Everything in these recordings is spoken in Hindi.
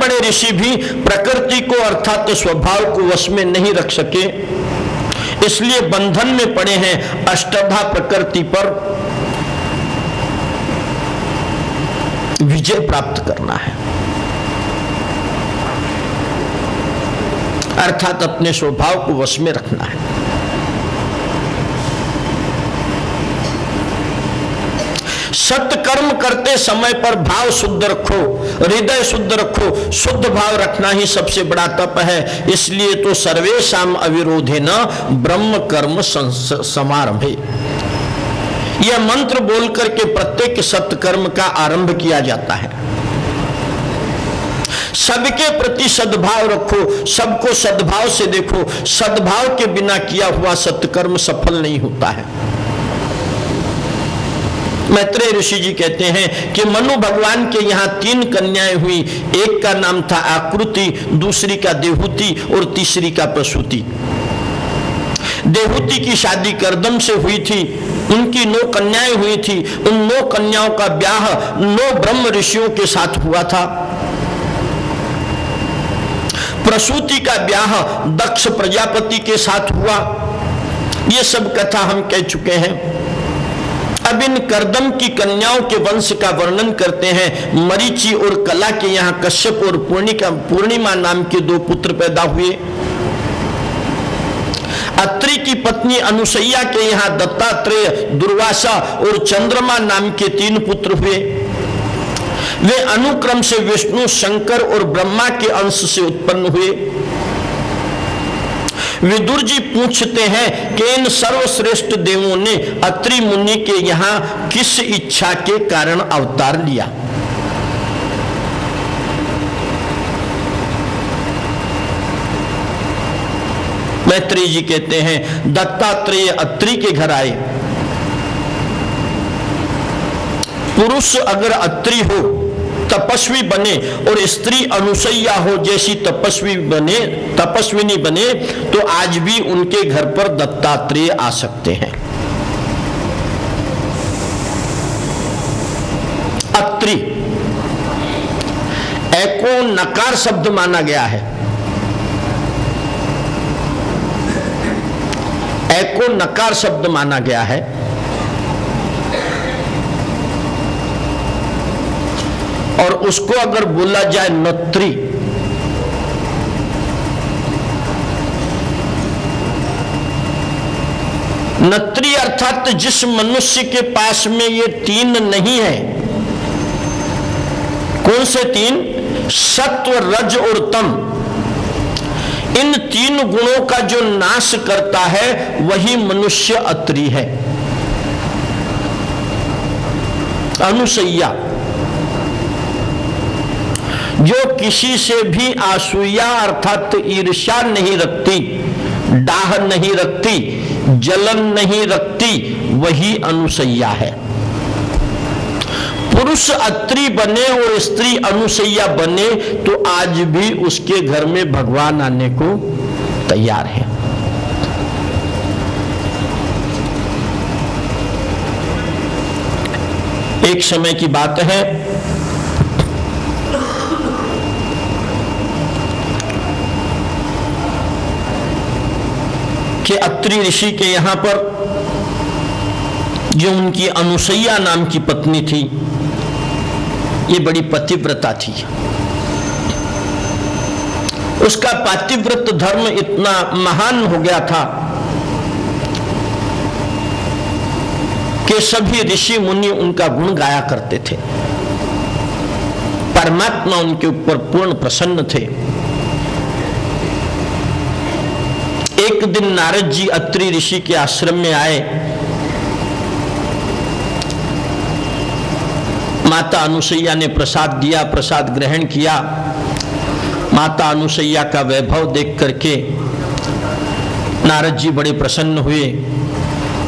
बड़े ऋषि भी प्रकृति को अर्थात स्वभाव को वश में नहीं रख सके, इसलिए बंधन में पड़े हैं। अष्टधा प्रकृति पर विजय प्राप्त करना है, अर्थात अपने स्वभाव को वश में रखना है। सत्कर्म करते समय पर भाव शुद्ध रखो, हृदय शुद्ध रखो। शुद्ध भाव रखना ही सबसे बड़ा तप है। इसलिए तो सर्वेषां अविरोधेन ब्रह्म कर्म समारंभे, यह मंत्र बोल करके प्रत्येक सत्कर्म का आरंभ किया जाता है। सबके प्रति सद्भाव रखो, सबको सद्भाव से देखो। सद्भाव के बिना किया हुआ सत्कर्म सफल नहीं होता है। मैत्रेय ऋषि जी कहते हैं कि मनु भगवान के यहाँ 3 कन्याएं हुई। एक का नाम था आकृति, दूसरी का देहूति और तीसरी का प्रसूति। देहूति की शादी करदम से हुई थी, उनकी 9 कन्याएं हुई थी। उन 9 कन्याओं का ब्याह 9 ब्रह्म ऋषियों के साथ हुआ था। प्रसूति का ब्याह दक्ष प्रजापति के साथ हुआ। ये सब कथा हम कह चुके हैं। अब इन करदम की कन्याओं के वंश का वर्णन करते हैं। मरीचि और कला के यहाँ कश्यप और पूर्णिमा नाम के 2 पुत्र पैदा हुए। अत्रि की पत्नी अनुसैया के यहाँ दत्तात्रेय, दुर्वासा और चंद्रमा नाम के 3 पुत्र हुए। वे अनुक्रम से विष्णु, शंकर और ब्रह्मा के अंश से उत्पन्न हुए। विदुर जी पूछते हैं कि इन सर्वश्रेष्ठ देवों ने अत्रि मुनि के यहाँ किस इच्छा के कारण अवतार लिया? मैत्रेय जी कहते हैं दत्तात्रेय अत्रि के घर आए। पुरुष अगर अत्रि हो, तपस्वी बने, और स्त्री अनुसैया हो जैसी तपस्विनी बने, तो आज भी उनके घर पर दत्तात्रेय आ सकते हैं। अत्रि एको नकार शब्द माना गया है। एको नकार शब्द माना गया है। और उसको अगर बोला जाए नत्री, नत्री अर्थात जिस मनुष्य के पास में ये 3 नहीं है। कौन से 3? सत्व, रज और तम। इन 3 गुणों का जो नाश करता है वही मनुष्य अत्रि है। अनुसैया जो किसी से भी असूया अर्थात ईर्ष्या नहीं रखती, डाह नहीं रखती, जलन नहीं रखती, वही अनुसैया है। पुरुष अत्रि बने और स्त्री अनुसैया बने तो आज भी उसके घर में भगवान आने को तैयार है। एक समय की बात है कि अत्रि ऋषि के यहां पर जो उनकी अनुसैया नाम की पत्नी थी, ये बड़ी पतिव्रता थी। उसका पातिव्रत धर्म इतना महान हो गया था कि सभी ऋषि मुनि उनका गुण गाया करते थे। परमात्मा उनके ऊपर पूर्ण प्रसन्न थे। एक दिन नारद जी अत्रि ऋषि के आश्रम में आए। माता अनुसैया ने प्रसाद दिया, प्रसाद ग्रहण किया। माता अनुसैया का वैभव देख करके नारद जी बड़े प्रसन्न हुए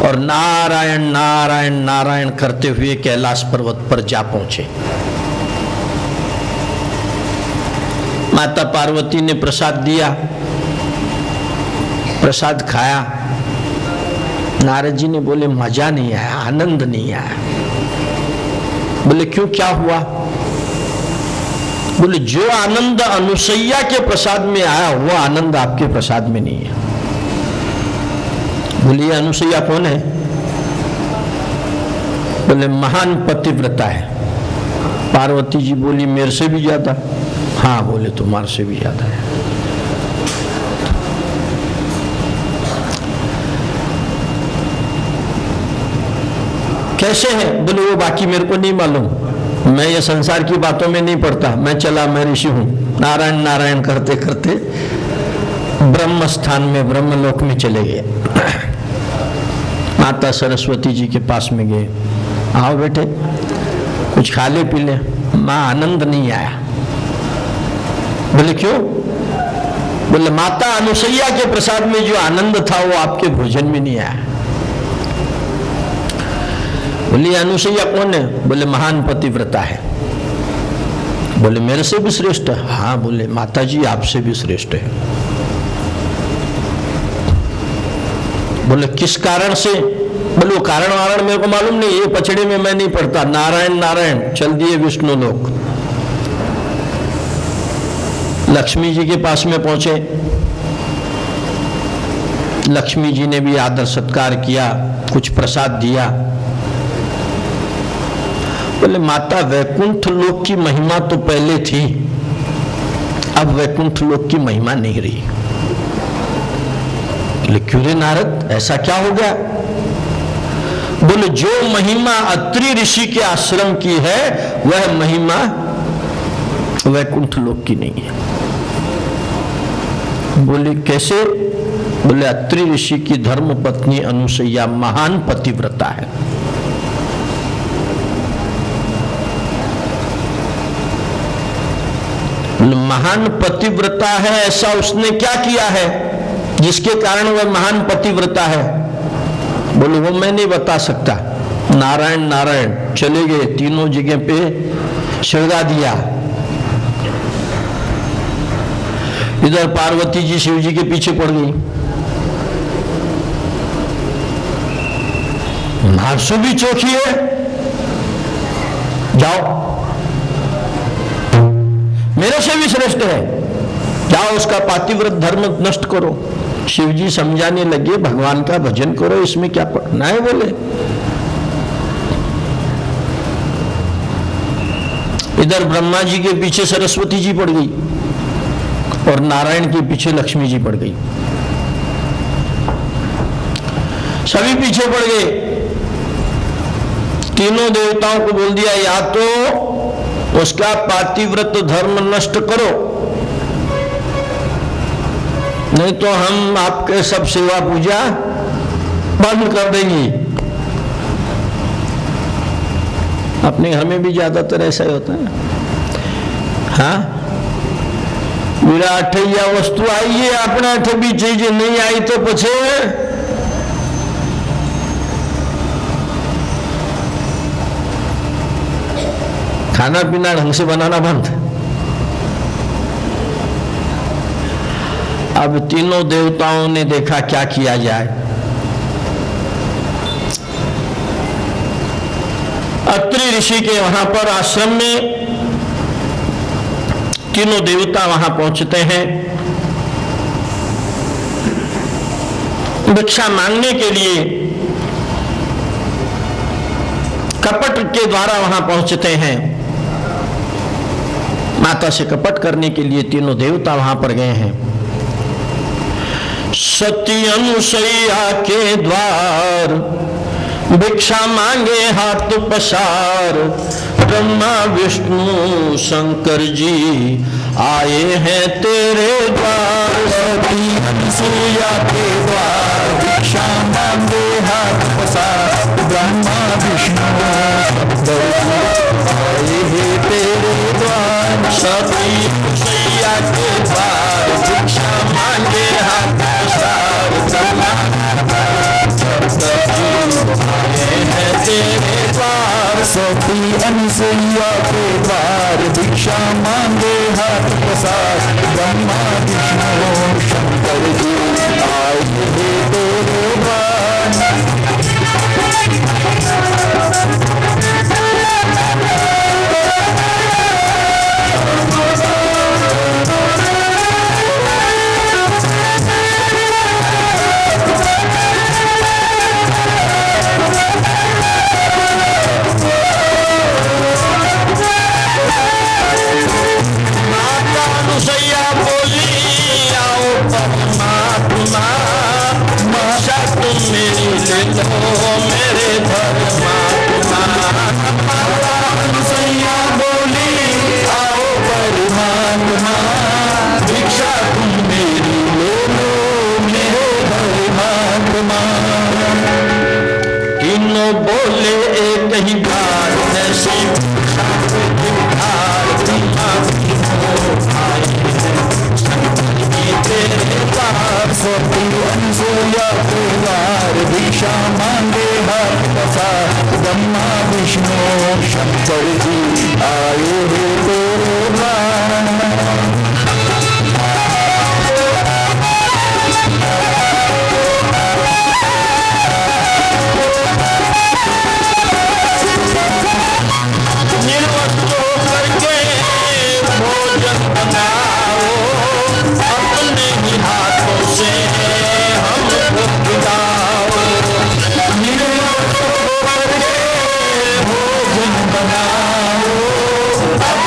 और नारायण नारायण नारायण करते हुए कैलाश पर्वत पर जा पहुंचे। माता पार्वती ने प्रसाद दिया, प्रसाद खाया। नारद जी ने बोले मजा नहीं आया, आनंद नहीं आया। बोले क्यों, क्या हुआ? बोले जो आनंद अनुसैया के प्रसाद में आया वो आनंद आपके प्रसाद में नहीं है। बोले अनुसैया कौन है? बोले महान पतिव्रता है। पार्वती जी बोली मेरे से भी ज्यादा? हाँ। बोले तुम्हारे से भी ज्यादा है। कैसे है? बोले वो बाकी मेरे को नहीं मालूम, मैं ये संसार की बातों में नहीं पड़ता, मैं चला, मैं ऋषि हूं। नारायण नारायण करते करते ब्रह्म स्थान में, ब्रह्मलोक में चले गए। माता सरस्वती जी के पास में गए, आओ बेटे कुछ खा ले पी ले। मां आनंद नहीं आया। बोले क्यों? बोले माता अनुसैया के प्रसाद में जो आनंद था वो आपके भोजन में नहीं आया। बोले अनुसैया कौन है? बोले महान पतिव्रता है। बोले मेरे से भी श्रेष्ठ है? हाँ। बोले माता जी आपसे भी श्रेष्ठ है। बोले किस कारण से? बोले वो कारण वारण मेरे को मालूम नहीं, ये पचड़े में मैं नहीं पढ़ता। नारायण नारायण चल दिए विष्णु लोक। लक्ष्मी जी के पास में पहुंचे। लक्ष्मी जी ने भी आदर सत्कार किया, कुछ प्रसाद दिया। बोले माता वैकुंठ लोक की महिमा तो पहले थी, अब वैकुंठ लोक की महिमा नहीं रही। बोले क्यों रे नारद, ऐसा क्या हो गया? बोले जो महिमा अत्रि ऋषि के आश्रम की है वह महिमा वैकुंठ लोक की नहीं है। बोले कैसे? बोले अत्रि ऋषि की धर्म पत्नी अनुसैया महान पतिव्रता है। महान पतिव्रता है, ऐसा उसने क्या किया है जिसके कारण वह महान पतिव्रता है? बोले वो मैं नहीं बता सकता। नारायण नारायण चले गए, तीनों जगह पे सृगा दिया। इधर पार्वती जी शिव जी के पीछे पड़ गई। महासु भी चौकी है, जाओ मेरे से भी श्रेष्ठ है, जाओ उसका पातिव्रत धर्म नष्ट करो। शिव जी समझाने लगे भगवान का भजन करो, इसमें क्या पढ़ना है? बोले इधर ब्रह्मा जी के पीछे सरस्वती जी पड़ गई और नारायण के पीछे लक्ष्मी जी पड़ गई। सभी पीछे पड़ गए। तीनों देवताओं को बोल दिया या तो उसका पातिव्रत धर्म नष्ट करो, नहीं तो हम आपके सब सेवा पूजा बंद कर देंगे। अपने घर में भी ज्यादातर ऐसा ही होता है। हाँ, मेरा अठैया वस्तु आई है, अपने अठ भी चीज नहीं आई तो पछे खाना पीना ढंग से बनाना बंद। अब तीनों देवताओं ने देखा क्या किया जाए। अत्रि ऋषि के वहां पर आश्रम में तीनों देवता वहां पहुंचते हैं, भिक्षा मांगने के लिए कपट के द्वारा वहां पहुंचते हैं। माता से कपट करने के लिए तीनों देवता वहां पर गए हैं। सती अनुसैया के द्वार भिक्षा मांगे हाथ पसार, ब्रह्मा विष्णु शंकर जी आए हैं तेरे द्वार। सती अनुसैया के द्वार भिक्षा मांगे हाथ पसार, ब्रह्मा विष्णु शंकर जी आए हैं तेरे द्वार। सती अनुसैया के द्वार भिक्षा मांगे हाथ पसार, ब्रह्मा तेरे द्वार। सती अनुसैया के द्वार भिक्षा मांगे हाथ पसार, ब्रह्मा विष्णु शंकर जी आए हैं तेरे द्वार।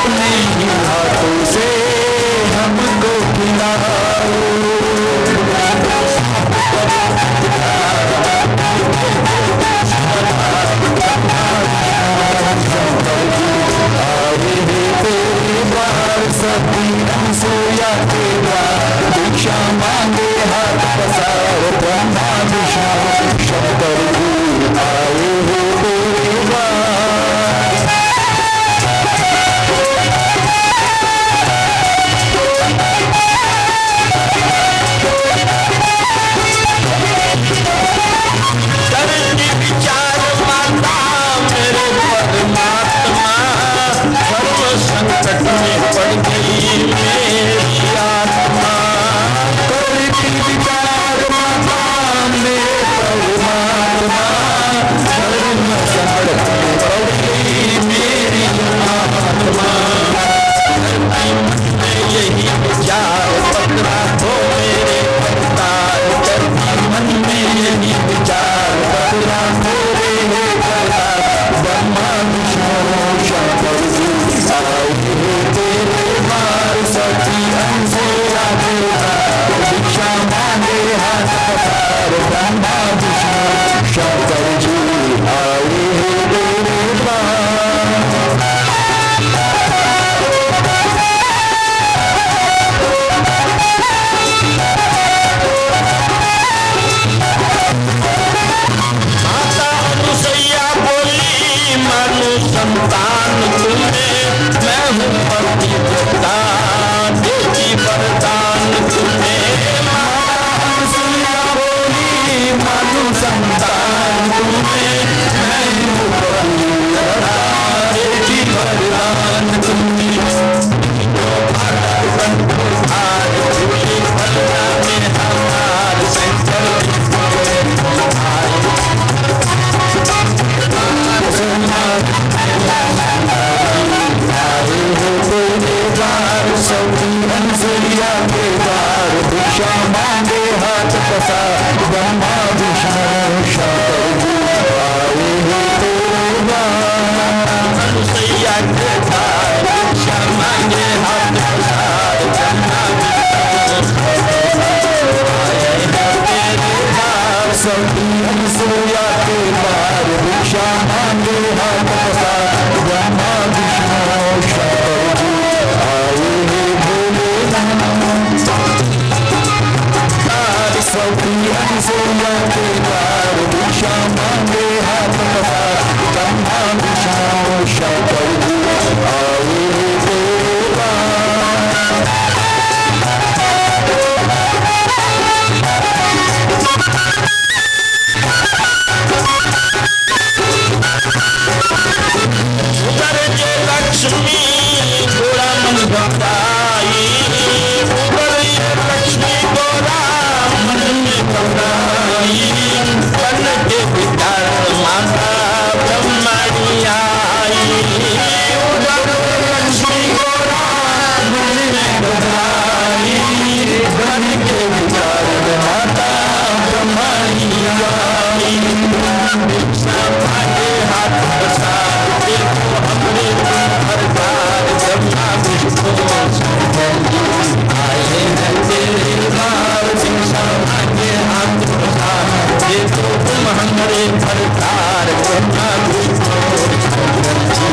अपने ही हाथों से हमको खिलाओ। आए हैं तेरे द्वार सभी अनसुया के द्वार, भिक्षा मांगे हाथ पसार ब्रह्मा विष्णु शंकर जी आए हैं तेरे द्वार। करके विचार माता मेरे परमात्मा, सर्व संकट में पड़ गई मेरी आत्मा। करके विचार माता मेरे परमात्मा, धर्म संकट में पड़ गई मेरी आत्मा। यही विचार पकड़ा हो मेरे करतार, करती मन में यही विचार पकड़ा मेरे करतार, ब्रह्मा विष्णु शंकर जी आए हैं तेरे द्वार सखी अनसुया के द्वार, भिक्षा मांगे हाथ पसार ब्रह्मा विष्णु शंकर जी आए हैं तेरे द्वार। माता अनुसैया बोली मानो संतान तुम्हें, मैं हूँ पतिव्रता देती वरदान तुम्हें। माता अनुसुया बोली मानो संतान तुम्हें, मैं हूँ पतिव्रता देती वरदान तुम्हें। आज झूली फलना में हमार शंकर अनसुया के द्वार, भिक्षा मांगे हाथ पसार ब्रह्मा विष्णु शंकर जी आए हैं तेरे द्वार। अनुसैया के द्वार भिक्षा मांगे हाथ पसार ब्रह्मा सखी अनसुया के द्वार, भिक्षा मांगे हाथ पसार ब्रह्मा विष्णु शंकर जी आए हैं भोलेनाथ। सखी अनसुया के द्वार, भिक्षा मांगे हाथ पसार ब्रह्मा विष्णु शंकर जी आए हैं तेरे द्वार। उतर जे लक्ष्मी गोरा मन घबराई, उतर ये लक्ष्मी गोरा मन में घबराई। बन के विचार माता ब्रह्मणी आई, उतर लक्ष्मी गोरा मन में घबराई। बन के विचार माता ब्रह्मणी आई। भिक्षा मांगे हाथ पसार देखो हमरे सरकार, ब्रह्मा विष्णु शंकर जी आए हैं तेरे द्वार। भिक्षा मांगे हाथ पसार देखो तुम हमरे सरकार, ब्रह्मा विष्णु शंकर जी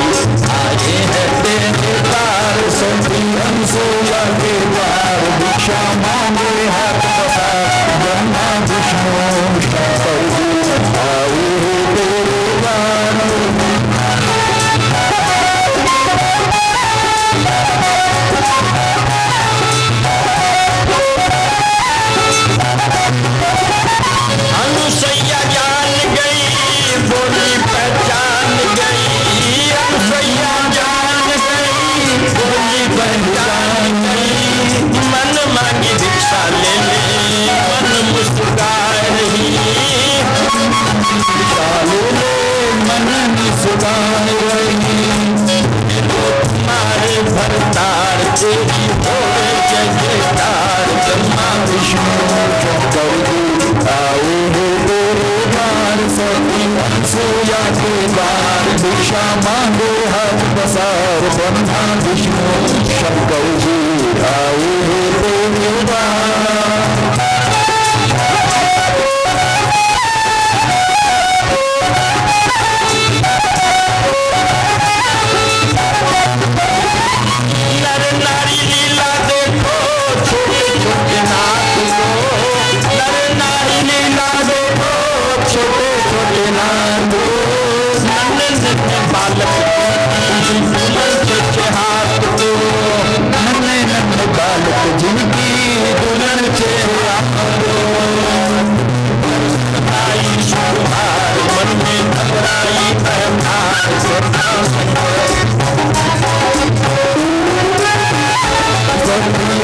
आए हैं तेरे द्वार। सखी अनसुया के द्वार, भिक्षा मांगे हाथ पसार ब्रह्मा विष्णु शंकर जी आए हैं तेरे द्वार। अनुसैया जान गई बोली पहचान गई, अनुसैया जान गई बोली पहचान गई। विष्णु शंकर जी आए तेरे द्वार। नर नारी लीला देखो छोटे छोटे नाथ को, नर नारी लीला देखो छोटे छोटे नाथ को, नन्हे नन्हे बालक दुल्हन के हाथ को, नन्हे नन्हे बालक जिनकी दुल्हन के हाथ को। आई सुधार मन में घबराई अहंकार श्रद्धा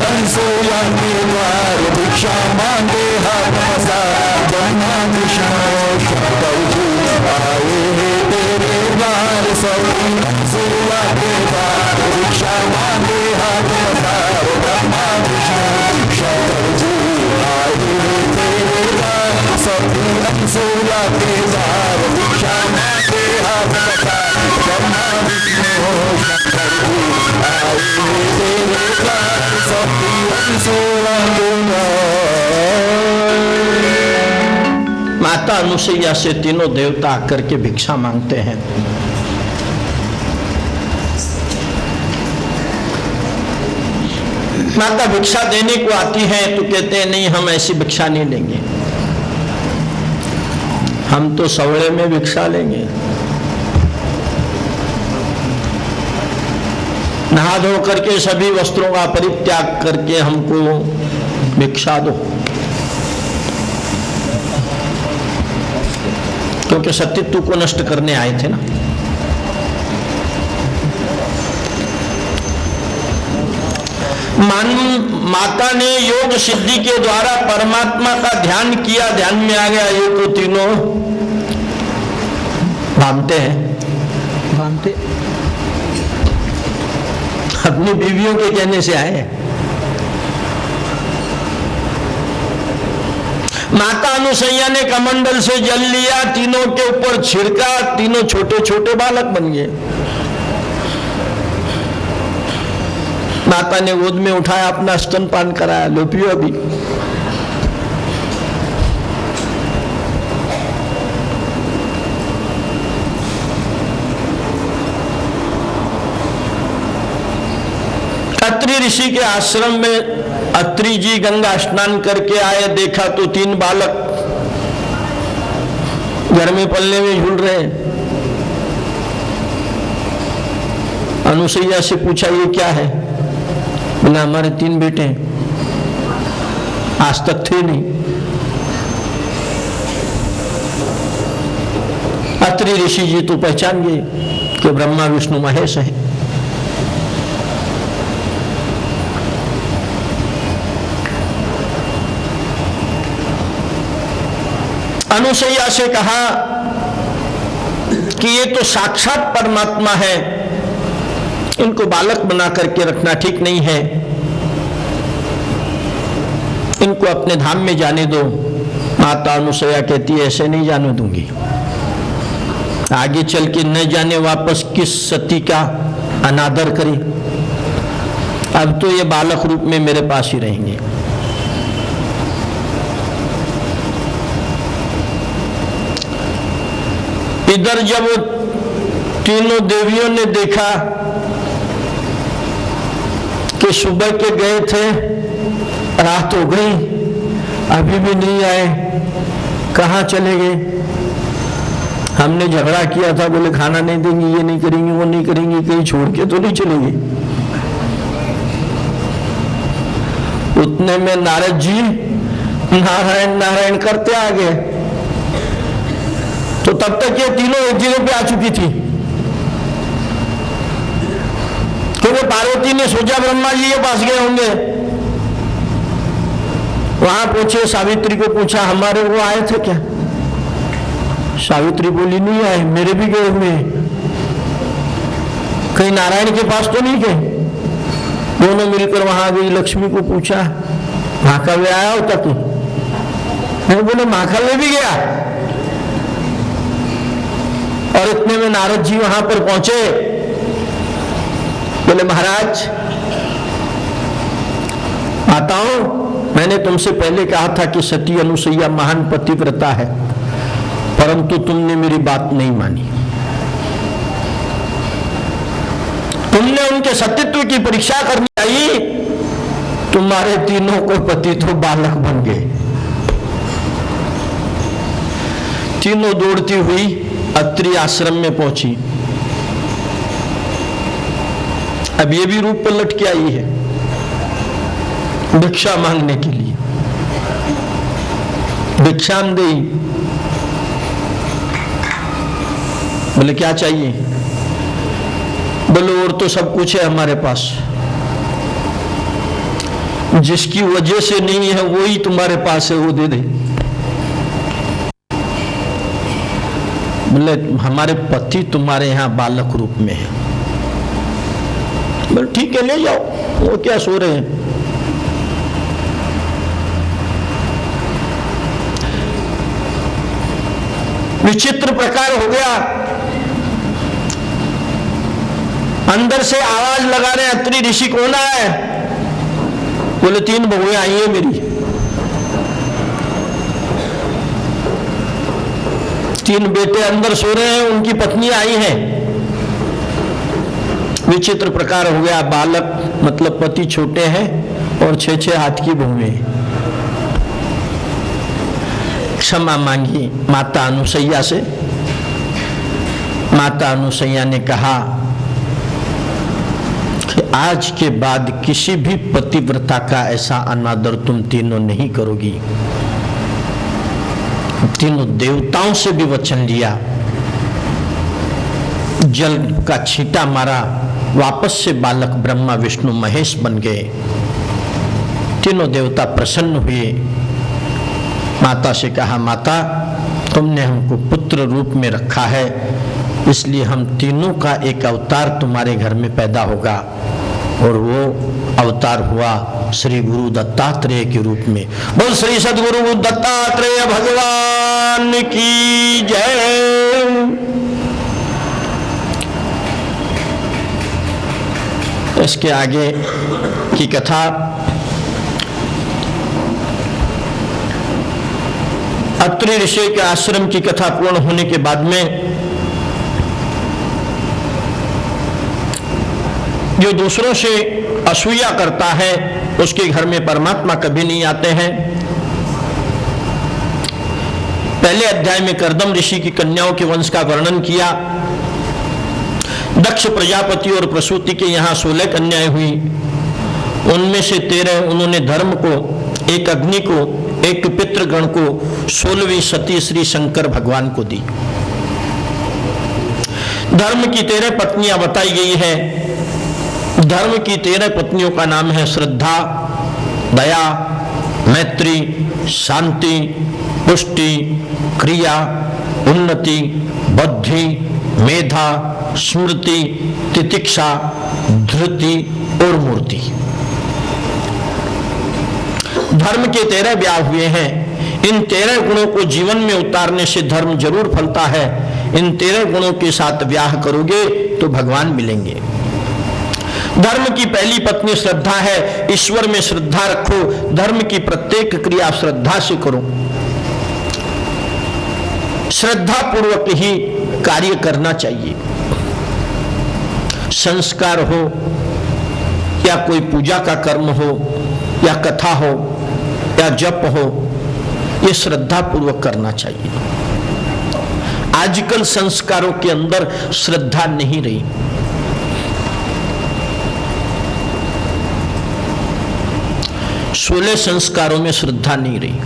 अनसुया के द्वार भिक्षा मांगे हाथ पसार, ब्रह्मा विष्णु शंकर जी आए तेरे द्वार। सभी अनसुया के द्वार भिक्षा मांगे हाथ पसार, ब्रह्मा विष्णु शंकर जी आए तेरे द्वार। सभी अनसुया के द्वार भिक्षा मांगे हाथ पसार, ब्रह्मा विष्णु शंकर जी आए तेरे द्वार। माता अनुसैया से तीनों देवता आकर के भिक्षा मांगते हैं। माता भिक्षा देने को आती है तो कहते हैं नहीं, हम ऐसी भिक्षा नहीं लेंगे, हम तो सवड़े में भिक्षा लेंगे। नहा धो करके सभी वस्त्रों का परित्याग करके हमको भिक्षा दो, क्योंकि सतीत्व को नष्ट करने आए थे ना। माता ने योग सिद्धि के द्वारा परमात्मा का ध्यान किया, ध्यान में आ गया ये तो तीनों भामते हैं, भामते अपनी बीवियों के कहने से आए। माता अनुसैया ने कमंडल से जल लिया, तीनों के ऊपर छिड़का, तीनों छोटे छोटे बालक बन गए। माता ने गोद में उठाया, अपना स्तनपान कराया, लो पियो अभी। अत्रि ऋषि के आश्रम में अत्रि जी गंगा स्नान करके आए, देखा तो तीन बालक घर में पलने में झूल रहे हैं। अनुसैया से पूछा ये क्या है? बोला हमारे तीन बेटे हैं, आज तक थे नहीं। अत्रि ऋषि जी तो पहचान गए कि ब्रह्मा विष्णु महेश है। अनुसैया से कहा कि ये तो साक्षात परमात्मा है, इनको बालक बना करके रखना ठीक नहीं है, इनको अपने धाम में जाने दो। माता अनुसैया कहती है ऐसे नहीं जाने दूंगी, आगे चल के न जाने वापस किस सती का अनादर करे। अब तो ये बालक रूप में मेरे पास ही रहेंगे। इधर जब तीनों देवियों ने देखा कि सुबह के गए थे, रात हो गई, अभी भी नहीं आए, कहाँ चले गए? हमने झगड़ा किया था, बोले खाना नहीं देंगी, ये नहीं करेंगी, वो नहीं करेंगी, कहीं छोड़ के तो नहीं चलेंगे। उतने में नारद जी नारायण नारायण करते आ गए। तो तब तक ये तीनों एक जगह पे आ चुकी थी, क्योंकि पार्वती ने सोचा ब्रह्मा जी के पास गए होंगे। वहां पूछे, सावित्री को पूछा हमारे वो आए थे क्या? सावित्री बोली नहीं आए, मेरे भी गए हुए। कहीं नारायण के पास तो नहीं गए? दोनों मिलकर वहां गई। लक्ष्मी को पूछा महाकाव्य आया होता तू? मैं बोले महाकाव्य भी गया। और इतने में नारद जी वहां पर पहुंचे बोले महाराज माताओं, मैंने तुमसे पहले कहा था कि सती अनुसुईया महान पतिव्रता है, परंतु तुमने मेरी बात नहीं मानी। तुमने उनके सतीत्व की परीक्षा करनी आई, तुम्हारे तीनों को पति तो बालक बन गए। तीनों दौड़ती हुई अत्रि आश्रम में पहुंची। अब ये भी रूप पलट के आई है भिक्षा मांगने के लिए। भिक्षाम देई। बोले क्या चाहिए? बोले और तो सब कुछ है हमारे पास, जिसकी वजह से नहीं है वो ही तुम्हारे पास है, वो दे दे। बोले हमारे पति तुम्हारे यहां बालक रूप में है। बोले ठीक है ले जाओ, वो क्या सो रहे हैं। विचित्र प्रकार हो गया। अंदर से आवाज लगा रहे अत्रि ऋषि कौन है? बोले 3 बहुएं आई है मेरी। 3 बेटे अंदर सो रहे हैं, उनकी पत्नी आई है। विचित्र प्रकार हो गया। बालक मतलब पति छोटे हैं और 6-6 हाथ की बहुएं। क्षमा मांगी माता अनुसैया से। माता अनुसैया ने कहा कि आज के बाद किसी भी पतिव्रता का ऐसा अनादर तुम तीनों नहीं करोगी। तीनों देवताओं से भी वचन लिया, जल का छींटा मारा, वापस से बालक ब्रह्मा विष्णु महेश बन गए। तीनों देवता प्रसन्न हुए। माता से कहा माता तुमने हमको पुत्र रूप में रखा है, इसलिए हम तीनों का एक अवतार तुम्हारे घर में पैदा होगा। और वो अवतार हुआ श्री गुरु दत्तात्रेय के रूप में। बोल श्री सद्गुरु दत्तात्रेय भगवान की जय। इसके आगे की कथा अत्रि ऋषि के आश्रम की कथा पूर्ण होने के बाद में जो दूसरों से असूया करता है उसके घर में परमात्मा कभी नहीं आते हैं। पहले अध्याय में कर्दम ऋषि की कन्याओं के वंश का वर्णन किया। दक्ष प्रजापति और प्रसूति के यहाँ 16 कन्याएं हुई। उनमें से 13 उन्होंने धर्म को, एक अग्नि को, एक पितृगण को, 16वीं सती श्री शंकर भगवान को दी। धर्म की 13 पत्नियां बताई गई है। धर्म की 13 पत्नियों का नाम है श्रद्धा, दया, मैत्री, शांति, पुष्टि, क्रिया, उन्नति, बुद्धि, मेधा, स्मृति, तितिक्षा, धृति और मूर्ति। धर्म के 13 ब्याह हुए हैं। इन 13 गुणों को जीवन में उतारने से धर्म जरूर फलता है। इन 13 गुणों के साथ ब्याह करोगे तो भगवान मिलेंगे। धर्म की पहली पत्नी श्रद्धा है। ईश्वर में श्रद्धा रखो। धर्म की प्रत्येक क्रिया श्रद्धा से करो। श्रद्धा पूर्वक ही कार्य करना चाहिए। संस्कार हो या कोई पूजा का कर्म हो या कथा हो या जप हो, ये श्रद्धा पूर्वक करना चाहिए। आजकल संस्कारों के अंदर श्रद्धा नहीं रही। सोलह संस्कारों में श्रद्धा नहीं रही।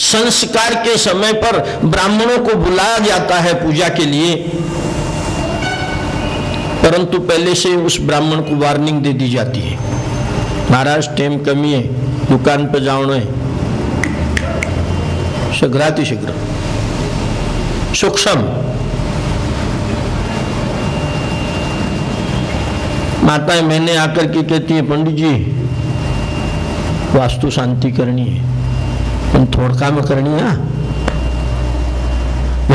संस्कार के समय पर ब्राह्मणों को बुलाया जाता है पूजा के लिए, परंतु पहले से उस ब्राह्मण को वार्निंग दे दी जाती है, महाराज टाइम कमी है, दुकान पर जाना है, शीघ्राति शीघ्र सूक्ष्म। माताएं मैंने आकर के कहती है पंडित जी वास्तु शांति करनी है, थोड़का में करनी है।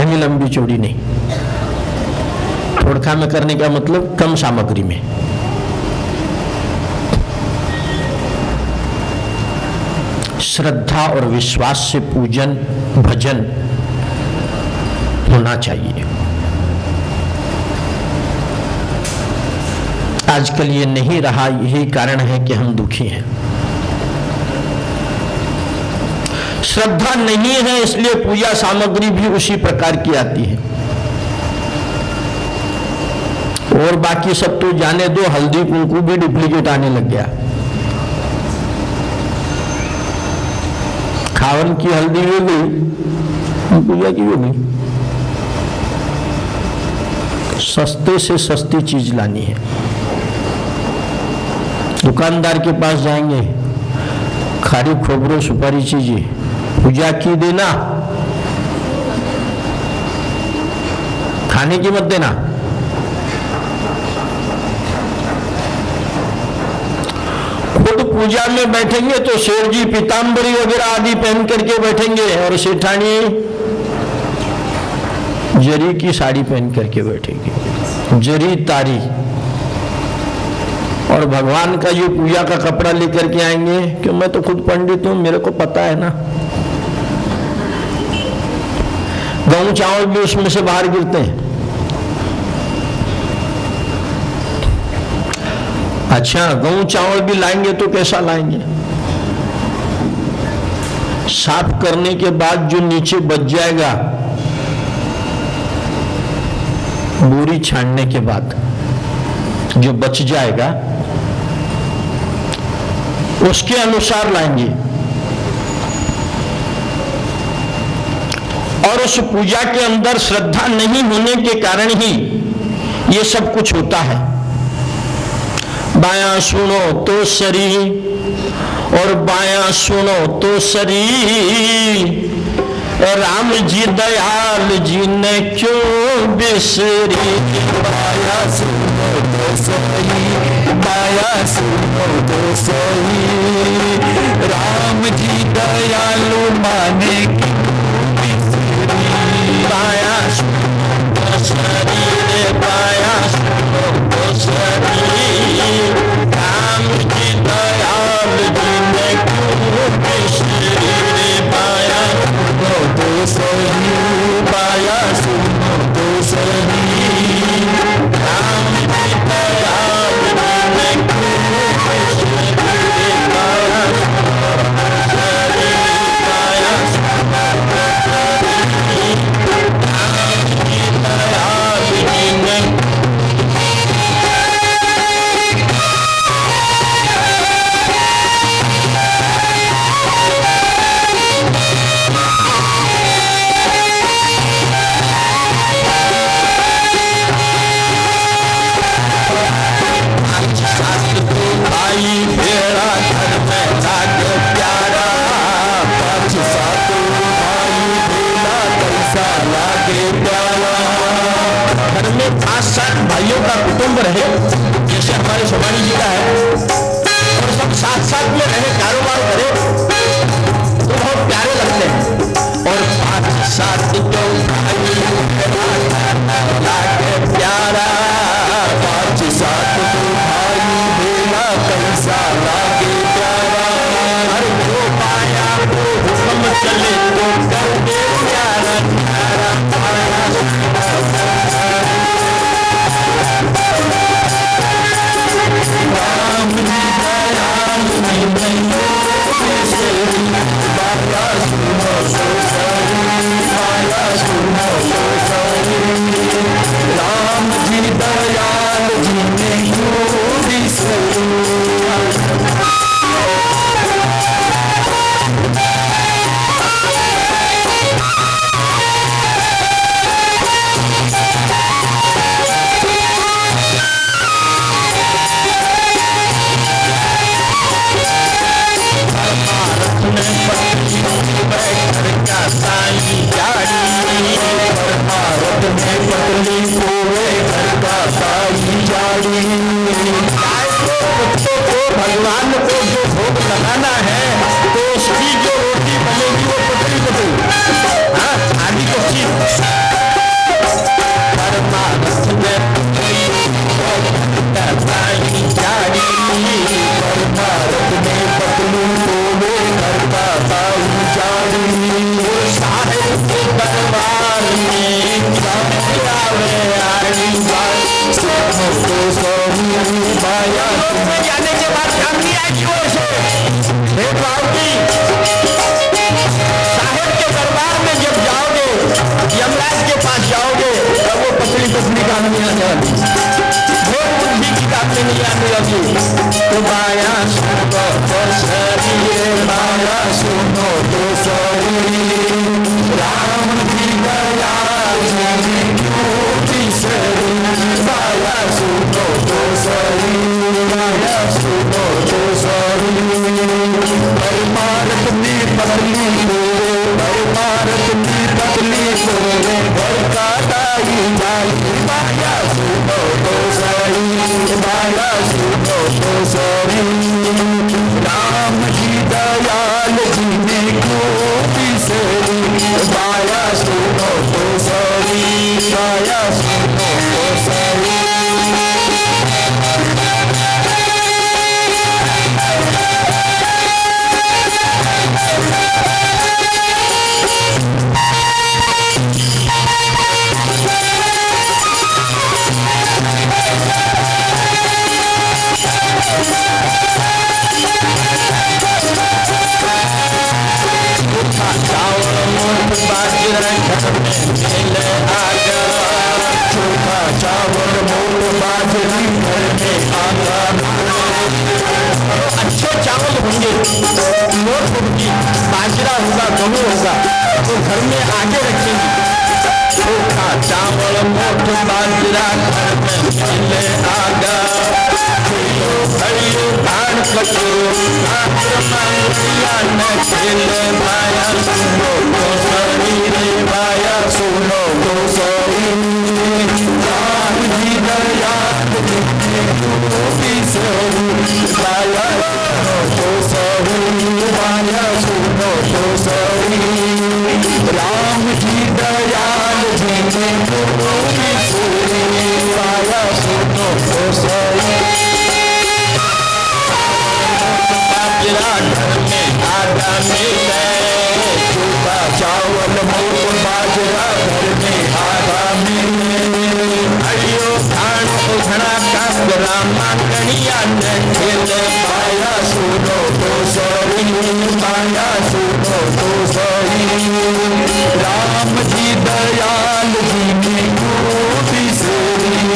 कहीं लंबी चौड़ी नहीं। थोड़का में करने का मतलब कम सामग्री में। श्रद्धा और विश्वास से पूजन भजन होना चाहिए। आजकल ये नहीं रहा, यही कारण है कि हम दुखी हैं। श्रद्धा नहीं है इसलिए पूजा सामग्री भी उसी प्रकार की आती है। और बाकी सब तो जाने दो, हल्दी कुंकू भी डुप्लीकेट आने लग गया। खावन की हल्दी हो गई, पूजा की हो गई। सस्ते से सस्ती चीज लानी है। दुकानदार के पास जाएंगे, खारी खोबरो सुपारी चीजें, पूजा की देना, खाने की मत देना। खुद पूजा में बैठेंगे तो शेर जी पीताम्बरी वगैरह आदि पहन करके बैठेंगे और सेठानी जरी की साड़ी पहन करके बैठेंगे, जरी तारी। और भगवान का जो पूजा का कपड़ा लेकर के आएंगे कि मैं तो खुद पंडित हूं, मेरे को पता है ना। गेहूं चावल भी उसमें से बाहर गिरते हैं। अच्छा, गेहूं चावल भी लाएंगे तो कैसा लाएंगे? साफ करने के बाद जो नीचे बच जाएगा, बोरी छानने के बाद जो बच जाएगा उसके अनुसार लाएंगे। और उस पूजा के अंदर श्रद्धा नहीं होने के कारण ही ये सब कुछ होता है। बायां सुनो तो सरी और बायां सुनो तो सरी, राम जी दयाल जी ने क्यों बिसरी। बाया सुनो तो सही, बाया सुनो तो सही, राम जी दयालु माने क्यों बिसरी। बाया सुनो तो सही, बाया सुनो तो सही, राम जी दयाल जी ने क्यों बिसरी। बाया तो सही, बाया सुनो तो सही, राम जी दयाल जी ने क्यों बिसरी। बाया सुनो तो सही, बाया सुनो तो सही, राम जी दयाल जी ने। भाइयों का कुटुंब रहे, जैसे हमारे सोमानी जी का है, और सब साथ साथ में रहे, कारोबार करे तो बहुत प्यारे लगते हैं। और 5-7 तो भाई लागे प्यारा, 5-7 तो भाई भेला कैसा लागे प्यारा। हर को पाया को हुक्म चले तो कर दे प्यारा प्यारा। राम जी दयाल जी ने क्यों बिसरी। बाया सुनो सुनो तो सही। चावल मोट बाजरा घर में मिल आगा, चोखा चावल मोट बाजरी घर में आगा। अच्छे चावल होंगे, मोट होगी, बाजरा होगा, गेहूं होगा, तो घर में आगे रखेंगे। चोखा चावल मोट बाजरा घर में मिल आगा, खड़ियो धान कटोरो न खेले माया, सुनो तो सही रे माया, सुनो तो सही। राम जी दयाल जितने गोपी सही, माया सुनो तो सही, माया सुनो तो सही। राम जी दयाल जितने गोपी सही, माया सुनो तो सही। बाजरा घर में आगा मिले, चोखा चावल मोट बाजरा घर में आगा मिले। हरियो धान उधड़ा कांगरा मांगड़िया न खेले माया सुनो तो सही, माया सुनो तो सही। राम जी दयाल जी की गोपी सही।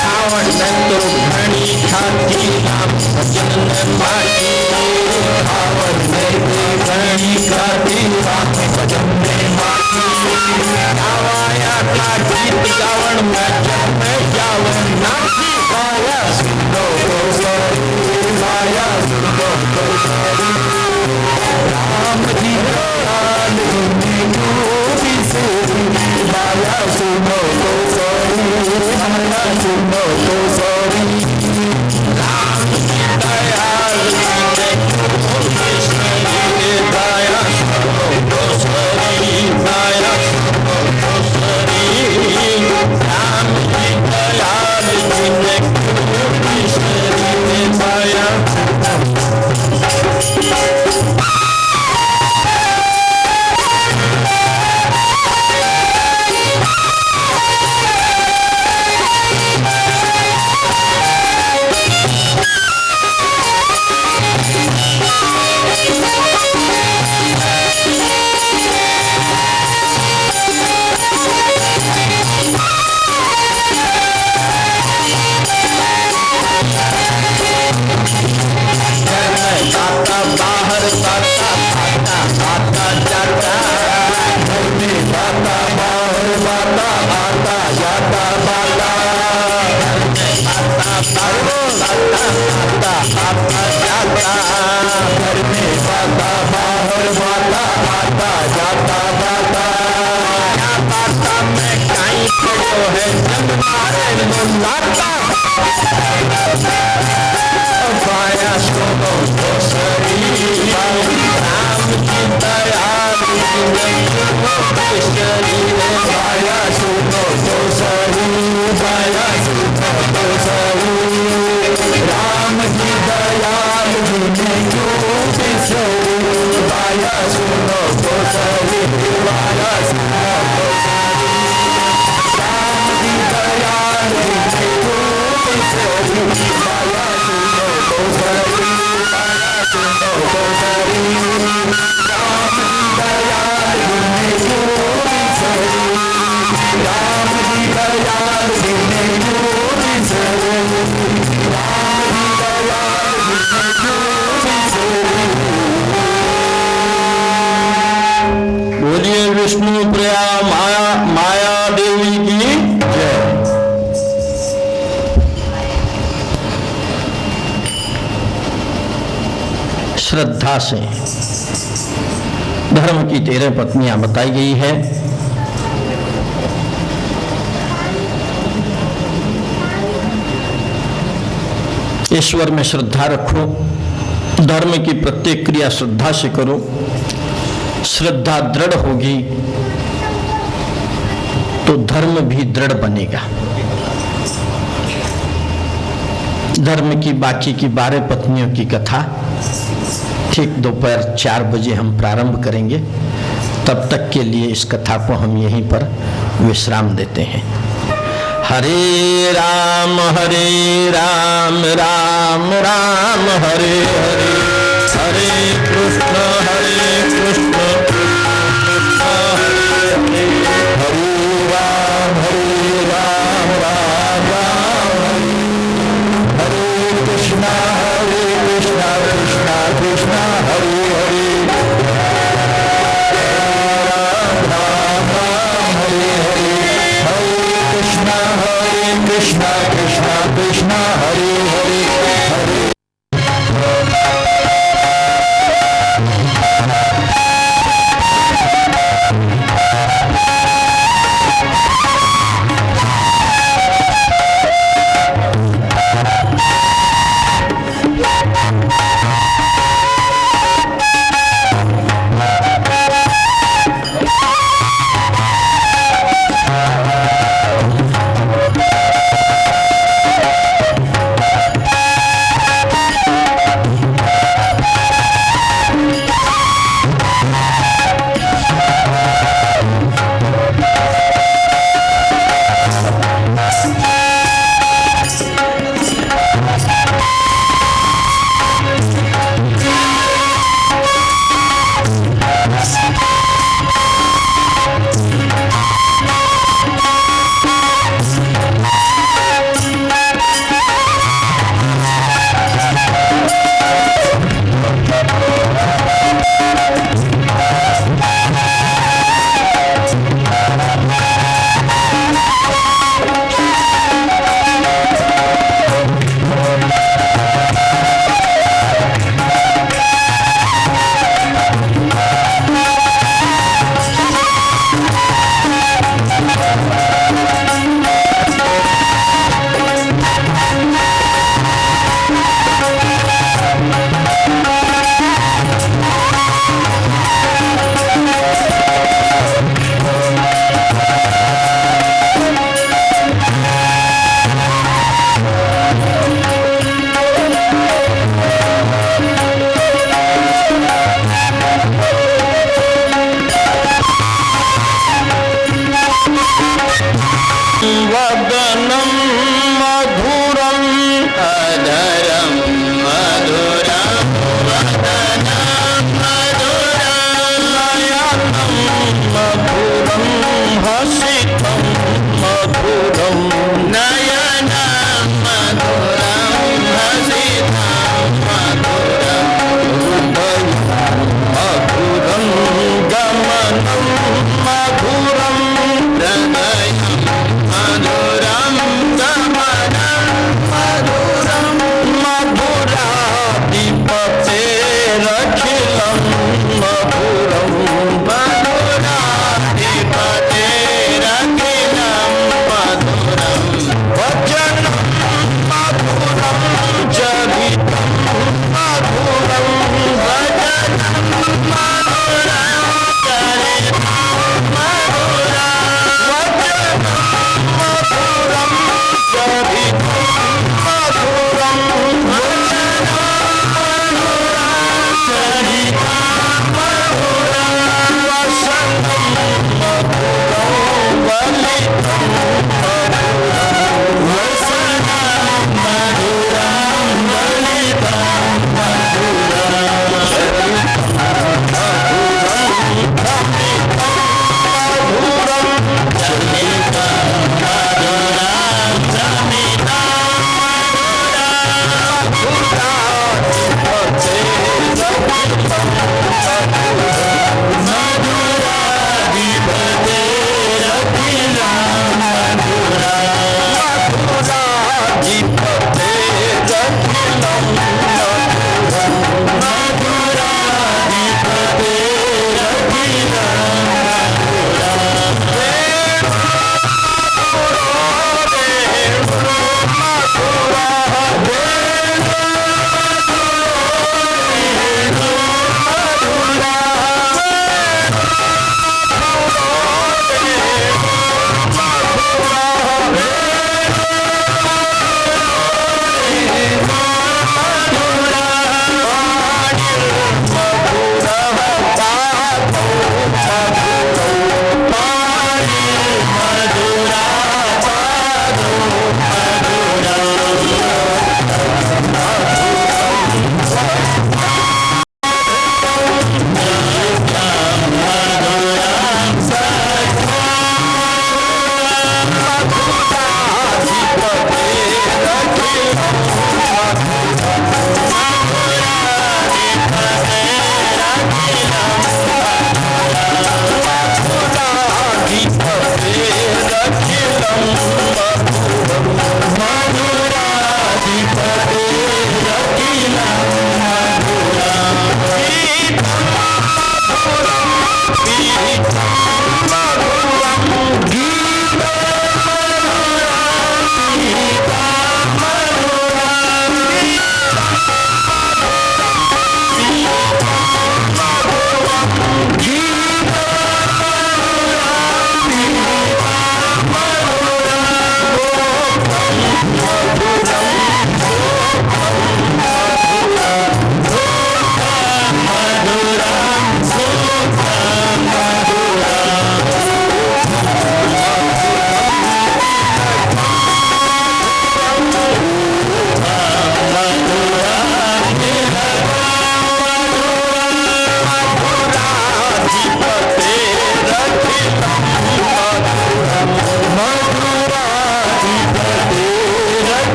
खावन में तो घड़ी खाती राम भजन में माटी, खावन में तो घड़ी खाती राम भजन में माटी। गावाया का गीत गावन में जब में जावन नाची, माया सुनो तो सही, माया सुनो तो सही। राम जी दयाल जी की गोपी सही, माया सुनो तो सही, माया सुनो तो सही। राम जी दयाल जी ने कृष्ण जी दया सुनो तो सही, दया सुनो तो सही। राम जी दयाल जी ने कृष्ण जी दया आता बाहर आता आता आता जाता, घर में बाता बाहर बाता आता जाता बाता। आता बाता आता आता जाता, घर में बाता बाहर बाता आता जाता बाता। क्या बाता में काई पड़ो है जब मारे मुलाता, पाया सुनो तो सही। राम जी दयाल जी ने कृष्ण जी ने माया सुनो तो सही, माया सुनो तो सही। राम जी दयाल जी ने गोपी सही, माया सुनो तो सही, माया सुनो तो सही। राम जी दयाल जी ने गोपी सही, माया सुनो तो सही, माया सुनो तो सही। राम जी दयाल जी ने गोपी सही, राम जी दयाल जी ने गोपी सही, राम जी दयाल जी ने गोपी सही। बोलिए विष्णु प्रिया माया देवी की जय। श्रद्धा से धर्म की 13 पत्नियां बताई गई है। ईश्वर में श्रद्धा रखो, धर्म की प्रत्येक क्रिया श्रद्धा से करो। श्रद्धा दृढ़ होगी तो धर्म भी दृढ़ बनेगा। धर्म की बाकी की 12 पत्नियों की कथा ठीक दोपहर 4 बजे हम प्रारंभ करेंगे। तब तक के लिए इस कथा को हम यहीं पर विश्राम देते हैं। हरे राम राम राम हरे हरे, हरे कृष्ण कृष्ण हरे हरे, हरे राम राम राम हरे कृष्णा कृष्णा कृष्णा हरे हरे, राम राम हरे हरे, हरे कृष्णा कृष्णा कृष्णा हरे हरे, हरे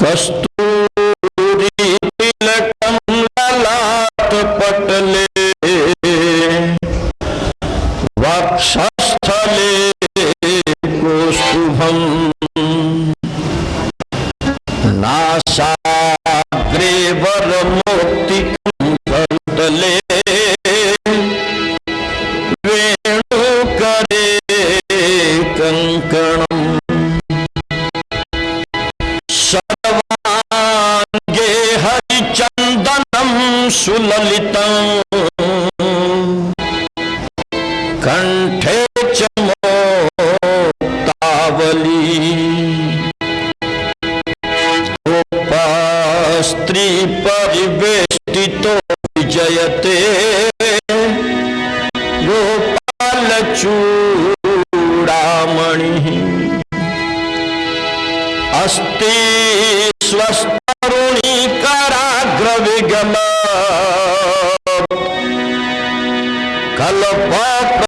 कस्तूरी तिलकम ललाट पटले वक्षस्थले कौस्तुभम नासाग्रे वरमोक्तिकं करतले वेणुकरे कंकणम सर्वांगे हरिचंदनम सुललितं कंठे च मोक्तावली स्त्री परिवेष्टितो विजयते गोपाल चूड़ामणि अस्ति स्वस्तरुणी कराग्र विगम कल्प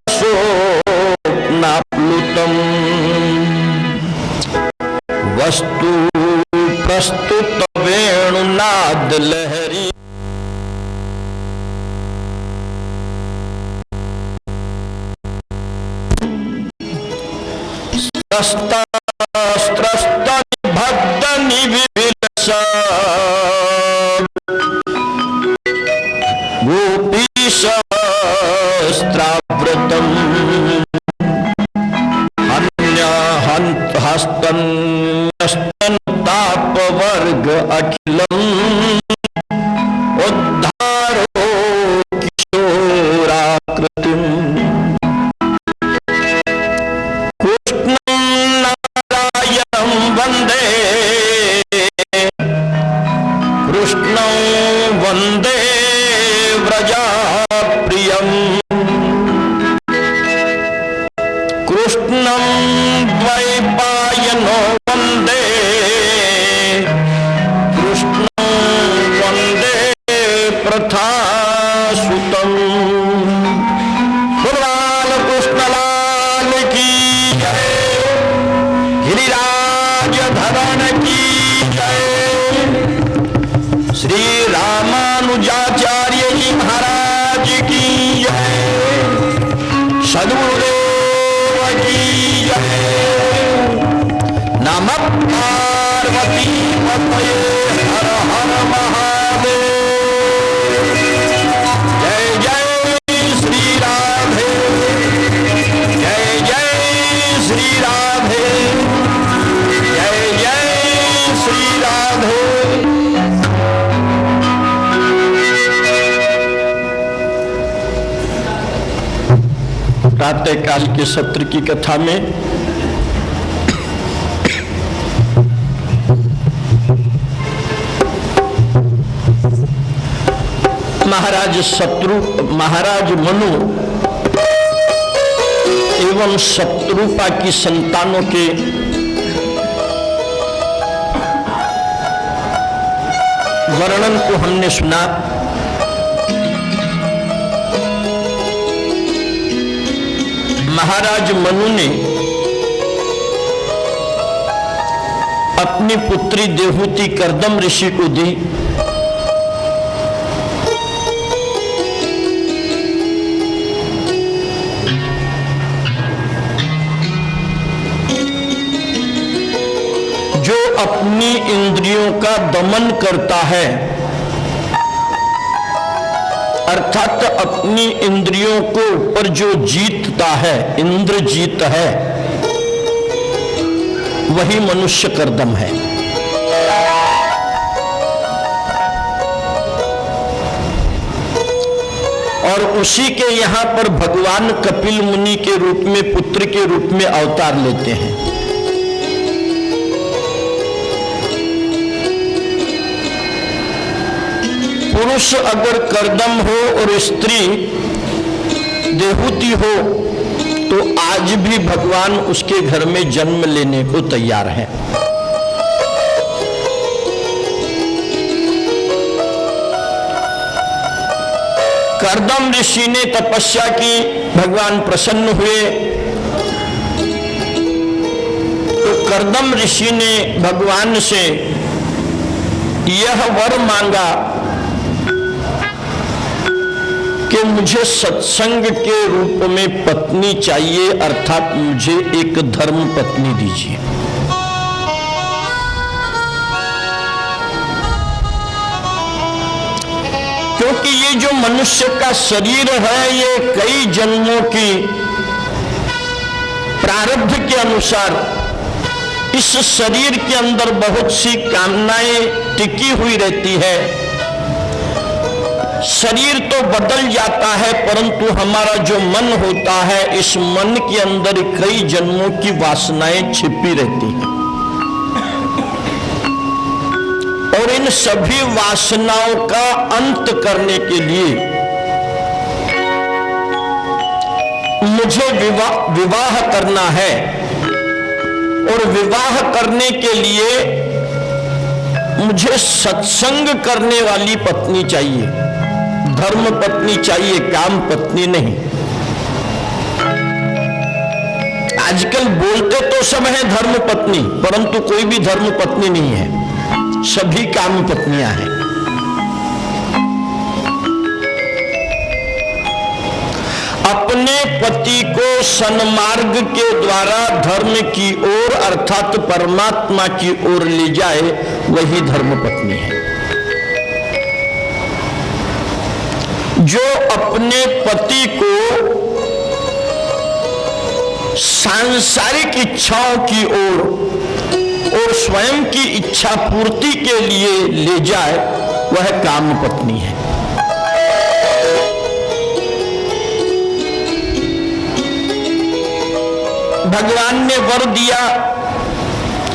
प्रसोप्नाप्लुतम वस्तु प्रस्तुत वेणुनाद लहरी भक्त निविलस गोपीशस्त्राव्रतम हस्तन्तापवर्ग अखिलम उद्धारो किशोराकृतिम कृष्णं नारायणं वन्दे कृष्णं वन्दे व्रजप्रियम् कृष्णं द्वैपायनो वन्दे कृष्णं वन्दे प्रथासुतम् भगवान कृष्णलाल की जय गिरिराज धरण की जय श्री रामानुजाचार्य जी महाराज की जय सद्गुरुदेव की जय नमः पार्वती पतये हर हर महादेव जय जय श्री राधे जय जय श्री राधे जय जय श्री राधे। प्रातःकाल के सत्र की कथा में महाराज मनु एवं शत्रुपा की संतानों के वर्णन को हमने सुना। महाराज मनु ने अपनी पुत्री देवहूति कर्दम ऋषि को दी। जो अपनी इंद्रियों का दमन करता है, अर्थात अपनी इंद्रियों को ऊपर जो जीतता है, इंद्रजीत है, वही मनुष्य कर्दम है। और उसी के यहां पर भगवान कपिल मुनि के रूप में, पुत्र के रूप में अवतार लेते हैं। पुरुष अगर कर्दम हो और स्त्री देवहूति हो तो आज भी भगवान उसके घर में जन्म लेने को तैयार है। कर्दम ऋषि ने तपस्या की, भगवान प्रसन्न हुए तो कर्दम ऋषि ने भगवान से यह वर मांगा कि मुझे सत्संग के रूप में पत्नी चाहिए, अर्थात मुझे एक धर्म पत्नी दीजिए। क्योंकि ये जो मनुष्य का शरीर है, ये कई जन्मों की प्रारब्ध के अनुसार इस शरीर के अंदर बहुत सी कामनाएं टिकी हुई रहती है। शरीर तो बदल जाता है, परंतु हमारा जो मन होता है, इस मन के अंदर कई जन्मों की वासनाएं छिपी रहती हैं। और इन सभी वासनाओं का अंत करने के लिए मुझे विवाह करना है, और विवाह करने के लिए मुझे सत्संग करने वाली पत्नी चाहिए, धर्म पत्नी चाहिए, काम पत्नी नहीं। आजकल बोलते तो सब है धर्म पत्नी, परंतु कोई भी धर्म पत्नी नहीं है, सभी काम पत्नियां हैं। अपने पति को सन्मार्ग के द्वारा धर्म की ओर अर्थात परमात्मा की ओर ले जाए, वही धर्म पत्नी है। जो अपने पति को सांसारिक इच्छाओं की ओर और स्वयं की इच्छा पूर्ति के लिए ले जाए, वह काम पत्नी है। भगवान ने वर दिया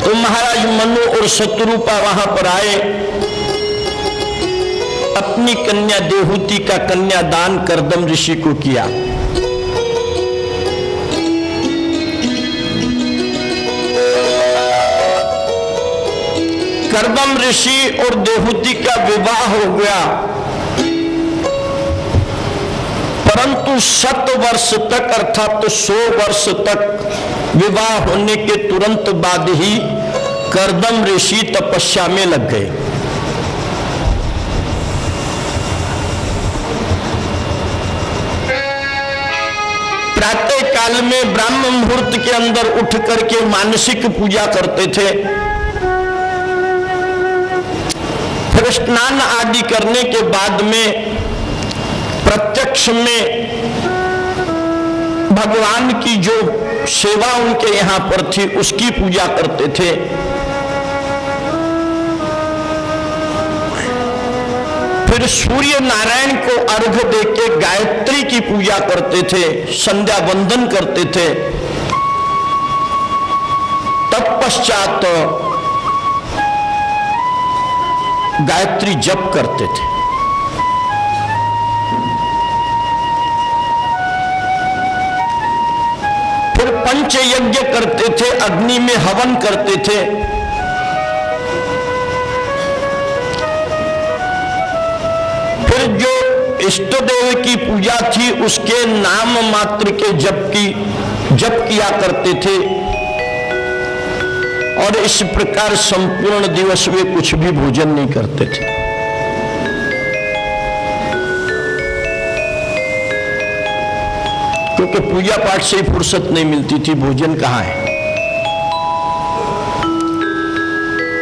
तो महाराज मनु और शत्रुपा वहां पर आए, अपनी कन्या देहूति का कन्यादान कर्दम ऋषि को किया। कर्दम ऋषि और देहूति का विवाह हो गया, परंतु 100 वर्ष तक अर्थात 100 वर्ष तक विवाह होने के तुरंत बाद ही कर्दम ऋषि तपस्या में लग गए। प्रातः काल में ब्राह्म मुहूर्त के अंदर उठ करके मानसिक पूजा करते थे, फिर स्नान आदि करने के बाद में प्रत्यक्ष में भगवान की जो सेवा उनके यहां पर थी उसकी पूजा करते थे। फिर सूर्य नारायण को अर्घ देके गायत्री की पूजा करते थे, संध्या वंदन करते थे। तत्पश्चात गायत्री जप करते थे। फिर पंच यज्ञ करते थे, अग्नि में हवन करते थे। फिर जो इष्ट देव की पूजा थी उसके नाम मात्र के जप किया करते थे, और इस प्रकार संपूर्ण दिवस वे कुछ भी भोजन नहीं करते थे। क्योंकि पूजा पाठ से ही फुर्सत नहीं मिलती थी, भोजन कहां है।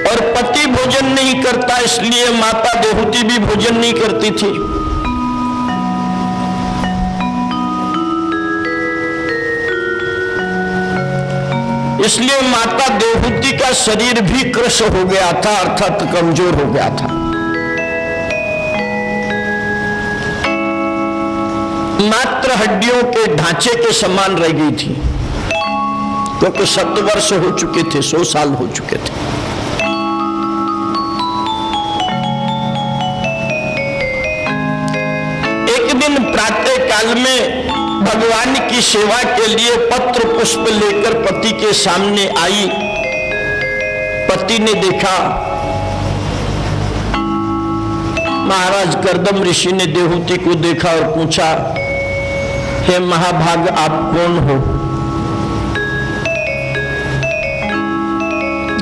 और पति भोजन नहीं करता, इसलिए माता देहूति भी भोजन नहीं करती थी। इसलिए माता देवहूति का शरीर भी कृश हो गया था, अर्थात कमजोर हो गया था। मात्र हड्डियों के ढांचे के समान रह गई थी, क्योंकि 100 वर्ष हो चुके थे, 100 साल हो चुके थे। एक दिन प्रातः काल में भगवान की सेवा के लिए पत्र पुष्प लेकर पति के सामने आई। पति ने देखा, महाराज कर्दम ऋषि ने देहूति को देखा और पूछा, हे महाभाग आप कौन हो?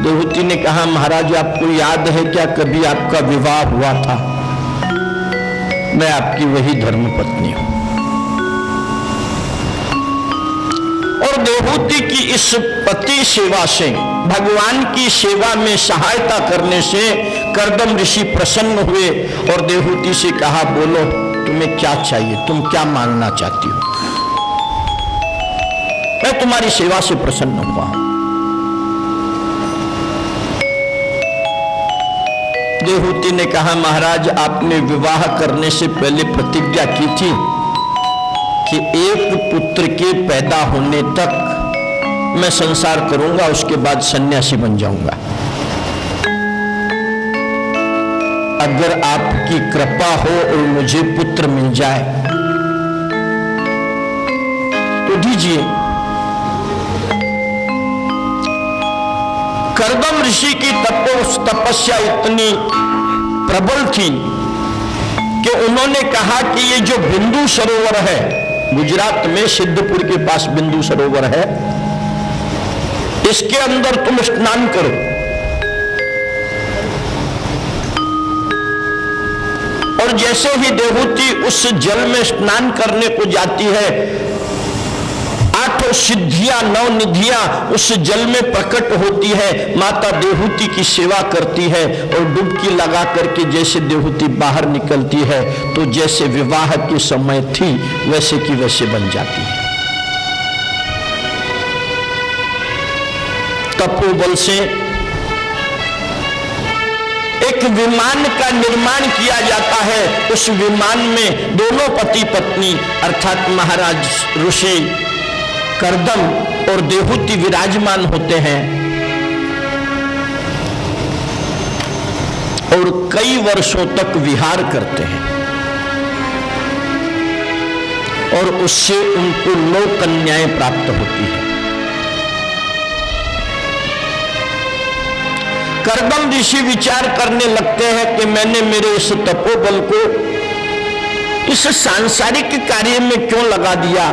देवहूति ने कहा, महाराज आपको याद है क्या कभी आपका विवाह हुआ था? मैं आपकी वही धर्मपत्नी हूं। और देवहूति की इस पति सेवा से, भगवान की सेवा में सहायता करने से कर्दम ऋषि प्रसन्न हुए और देवहूति से कहा, बोलो तुम्हें क्या चाहिए, तुम क्या मांगना चाहती हो? मैं तुम्हारी सेवा से प्रसन्न हुआ हूं। देवहूति ने कहा, महाराज आपने विवाह करने से पहले प्रतिज्ञा की थी कि एक पुत्र के पैदा होने तक मैं संसार करूंगा, उसके बाद सन्यासी बन जाऊंगा। अगर आपकी कृपा हो और मुझे पुत्र मिल जाए तो दीजिए। कर्दम ऋषि की तपस्या इतनी प्रबल थी कि उन्होंने कहा कि ये जो बिंदु सरोवर है, गुजरात में सिद्धपुर के पास बिंदु सरोवर है, इसके अंदर तुम स्नान करो। और जैसे ही देवहूति उस जल में स्नान करने को जाती है, 8 सिद्धियां 9 निधियां उस जल में प्रकट होती है। माता देवहूति की सेवा करती है और डुबकी लगा करके जैसे देवहूति बाहर निकलती है तो जैसे विवाह के समय थी वैसे की वैसे बन जाती है। तपोबल से एक विमान का निर्माण किया जाता है। उस विमान में दोनों पति पत्नी अर्थात महाराज ऋषि कर्दम और देवहूति विराजमान होते हैं और कई वर्षों तक विहार करते हैं और उससे उनको 9 कन्याएं प्राप्त होती हैं। कर्दम ऋषि विचार करने लगते हैं कि मैंने मेरे इस तपोबल को इस सांसारिक कार्य में क्यों लगा दिया।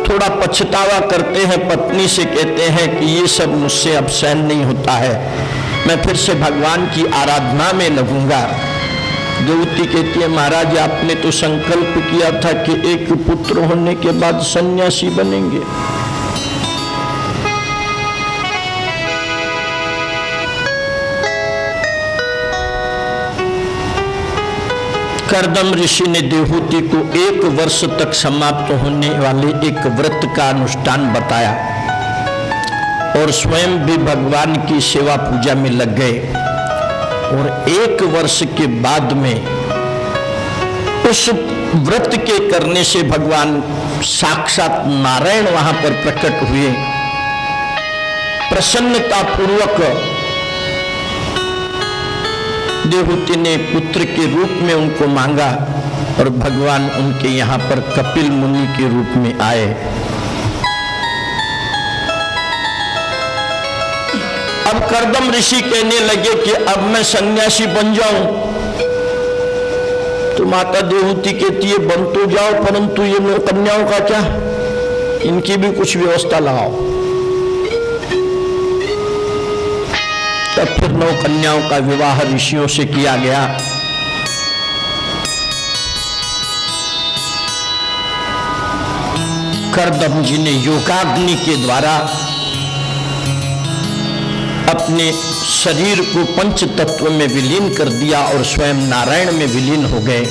थोड़ा पछतावा करते हैं, पत्नी से कहते हैं कि ये सब मुझसे अब सहन नहीं होता है, मैं फिर से भगवान की आराधना में लगूंगा। देवहूति कहती है, महाराज आपने तो संकल्प किया था कि एक पुत्र होने के बाद सन्यासी बनेंगे। कर्दम ऋषि ने देवहूति को 1 वर्ष तक समाप्त होने वाले एक व्रत का अनुष्ठान बताया और स्वयं भी भगवान की सेवा पूजा में लग गए। और 1 वर्ष के बाद में उस व्रत के करने से भगवान साक्षात नारायण वहां पर प्रकट हुए। प्रसन्नता पूर्वक देवहूति ने पुत्र के रूप में उनको मांगा और भगवान उनके यहां पर कपिल मुनि के रूप में आए। अब कर्दम ऋषि कहने लगे कि अब मैं सन्यासी बन जाऊं। तो माता देवहूति कहती है, बन तो जाओ, परंतु ये 9 कन्याओं का क्या, इनकी भी कुछ व्यवस्था लगाओ। तब फिर 9 कन्याओं का विवाह ऋषियों से किया गया। कर्दम जी ने योगाग्नि के द्वारा अपने शरीर को पंच तत्व में विलीन कर दिया और स्वयं नारायण में विलीन हो गए।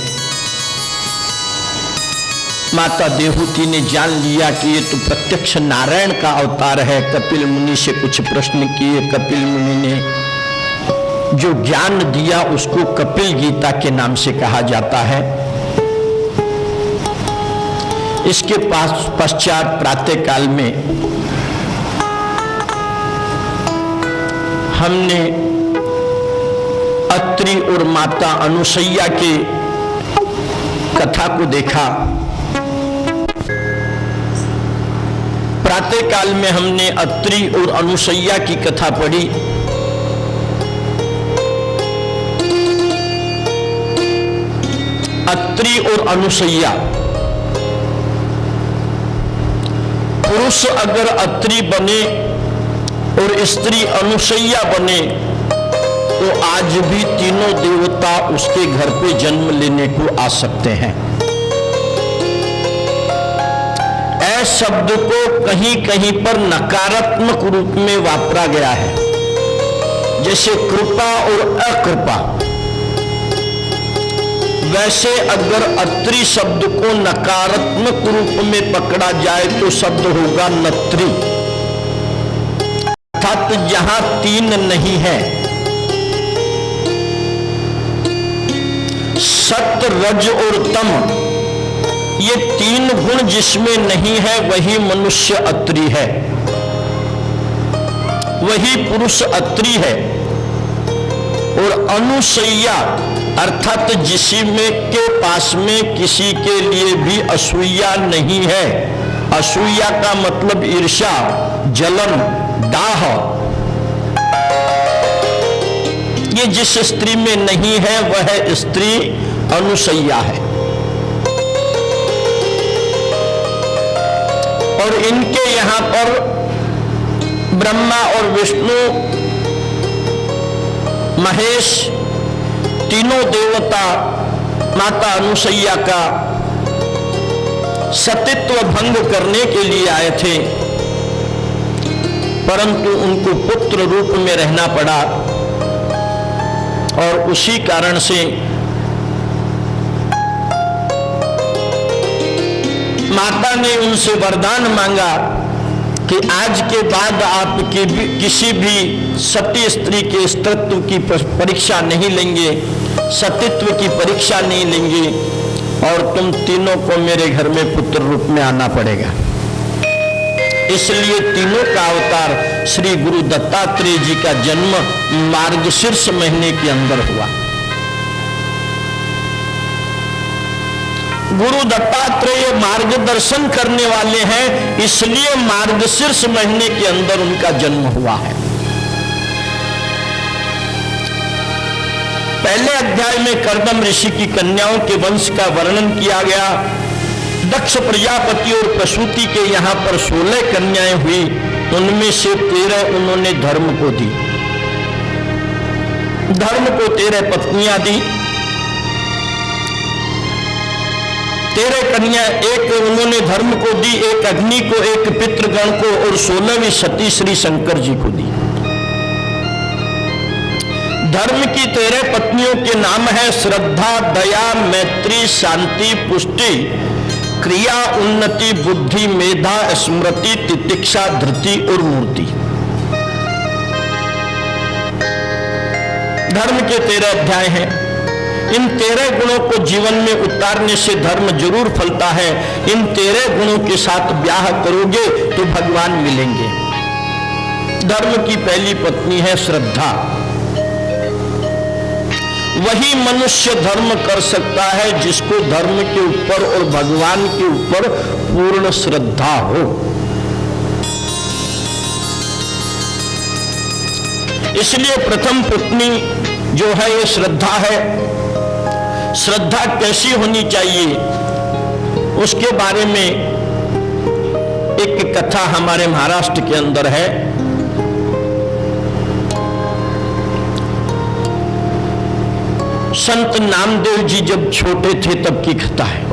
माता देवहूति ने जान लिया कि ये तो प्रत्यक्ष नारायण का अवतार है। कपिल मुनि से कुछ प्रश्न किए, कपिल मुनि ने जो ज्ञान दिया उसको कपिल गीता के नाम से कहा जाता है। इसके पश्चात प्रातः काल में हमने अत्रि और माता अनुसैया के कथा को देखा। प्रातः काल में हमने अत्रि और अनुसैया की कथा पढ़ी। अत्रि और अनुसैया, पुरुष अगर अत्रि बने और स्त्री अनुसैया बने तो आज भी तीनों देवता उसके घर पे जन्म लेने को आ सकते हैं। ऐ शब्द को कहीं कहीं पर नकारात्मक रूप में वापरा गया है, जैसे कृपा और अकृपा। वैसे अगर अत्रि शब्द को नकारात्मक रूप में पकड़ा जाए तो शब्द होगा नत्री, अर्थात जहां तीन नहीं है, सत्य रज और तम, ये तीन गुण जिसमें नहीं है वही मनुष्य अत्रि है, वही पुरुष अत्रि है। और अनुसैया अर्थात जिसमें के पास में किसी के लिए भी असूया नहीं है। असूया का मतलब ईर्ष्या, जलन, दाह, ये जिस स्त्री में नहीं है वह स्त्री अनुसैया है। और इनके यहां पर ब्रह्मा और विष्णु, महेश, तीनों देवता माता अनुसैया का सतीत्व भंग करने के लिए आए थे, परंतु उनको पुत्र रूप में रहना पड़ा और उसी कारण से माता ने उनसे वरदान मांगा कि आज के बाद आप किसी भी सती स्त्री के स्त्रीत्व की परीक्षा नहीं लेंगे, सतीत्व की परीक्षा नहीं लेंगे और तुम तीनों को मेरे घर में पुत्र रूप में आना पड़ेगा। इसलिए तीनों का अवतार श्री गुरु दत्तात्रेय जी का जन्म मार्गशीर्ष महीने के अंदर हुआ। गुरु दत्तात्रेय मार्गदर्शन करने वाले हैं, इसलिए मार्गशीर्ष महीने के अंदर उनका जन्म हुआ है। पहले अध्याय में कर्दम ऋषि की कन्याओं के वंश का वर्णन किया गया। दक्ष प्रजापति और प्रसूति के यहां पर 16 कन्याएं हुई, उनमें से 13 उन्होंने धर्म को दी। धर्म को 13 पत्नियां दी। 13 कन्या, एक उन्होंने धर्म को दी, एक अग्नि को, एक पितृगण को और 16वीं सती श्री शंकर जी को दी। धर्म की 13 पत्नियों के नाम है श्रद्धा, दया, मैत्री, शांति, पुष्टि, क्रिया, उन्नति, बुद्धि, मेधा, स्मृति, तितिक्षा, धृति और मूर्ति। धर्म के 13 अध्याय हैं। इन 13 गुणों को जीवन में उतारने से धर्म जरूर फलता है। इन 13 गुणों के साथ ब्याह करोगे तो भगवान मिलेंगे। धर्म की पहली पत्नी है श्रद्धा। वही मनुष्य धर्म कर सकता है जिसको धर्म के ऊपर और भगवान के ऊपर पूर्ण श्रद्धा हो। इसलिए प्रथम पत्नी जो है ये श्रद्धा है। श्रद्धा कैसी होनी चाहिए उसके बारे में एक कथा हमारे महाराष्ट्र के अंदर है। संत नामदेव जी जब छोटे थे तब की कथा है।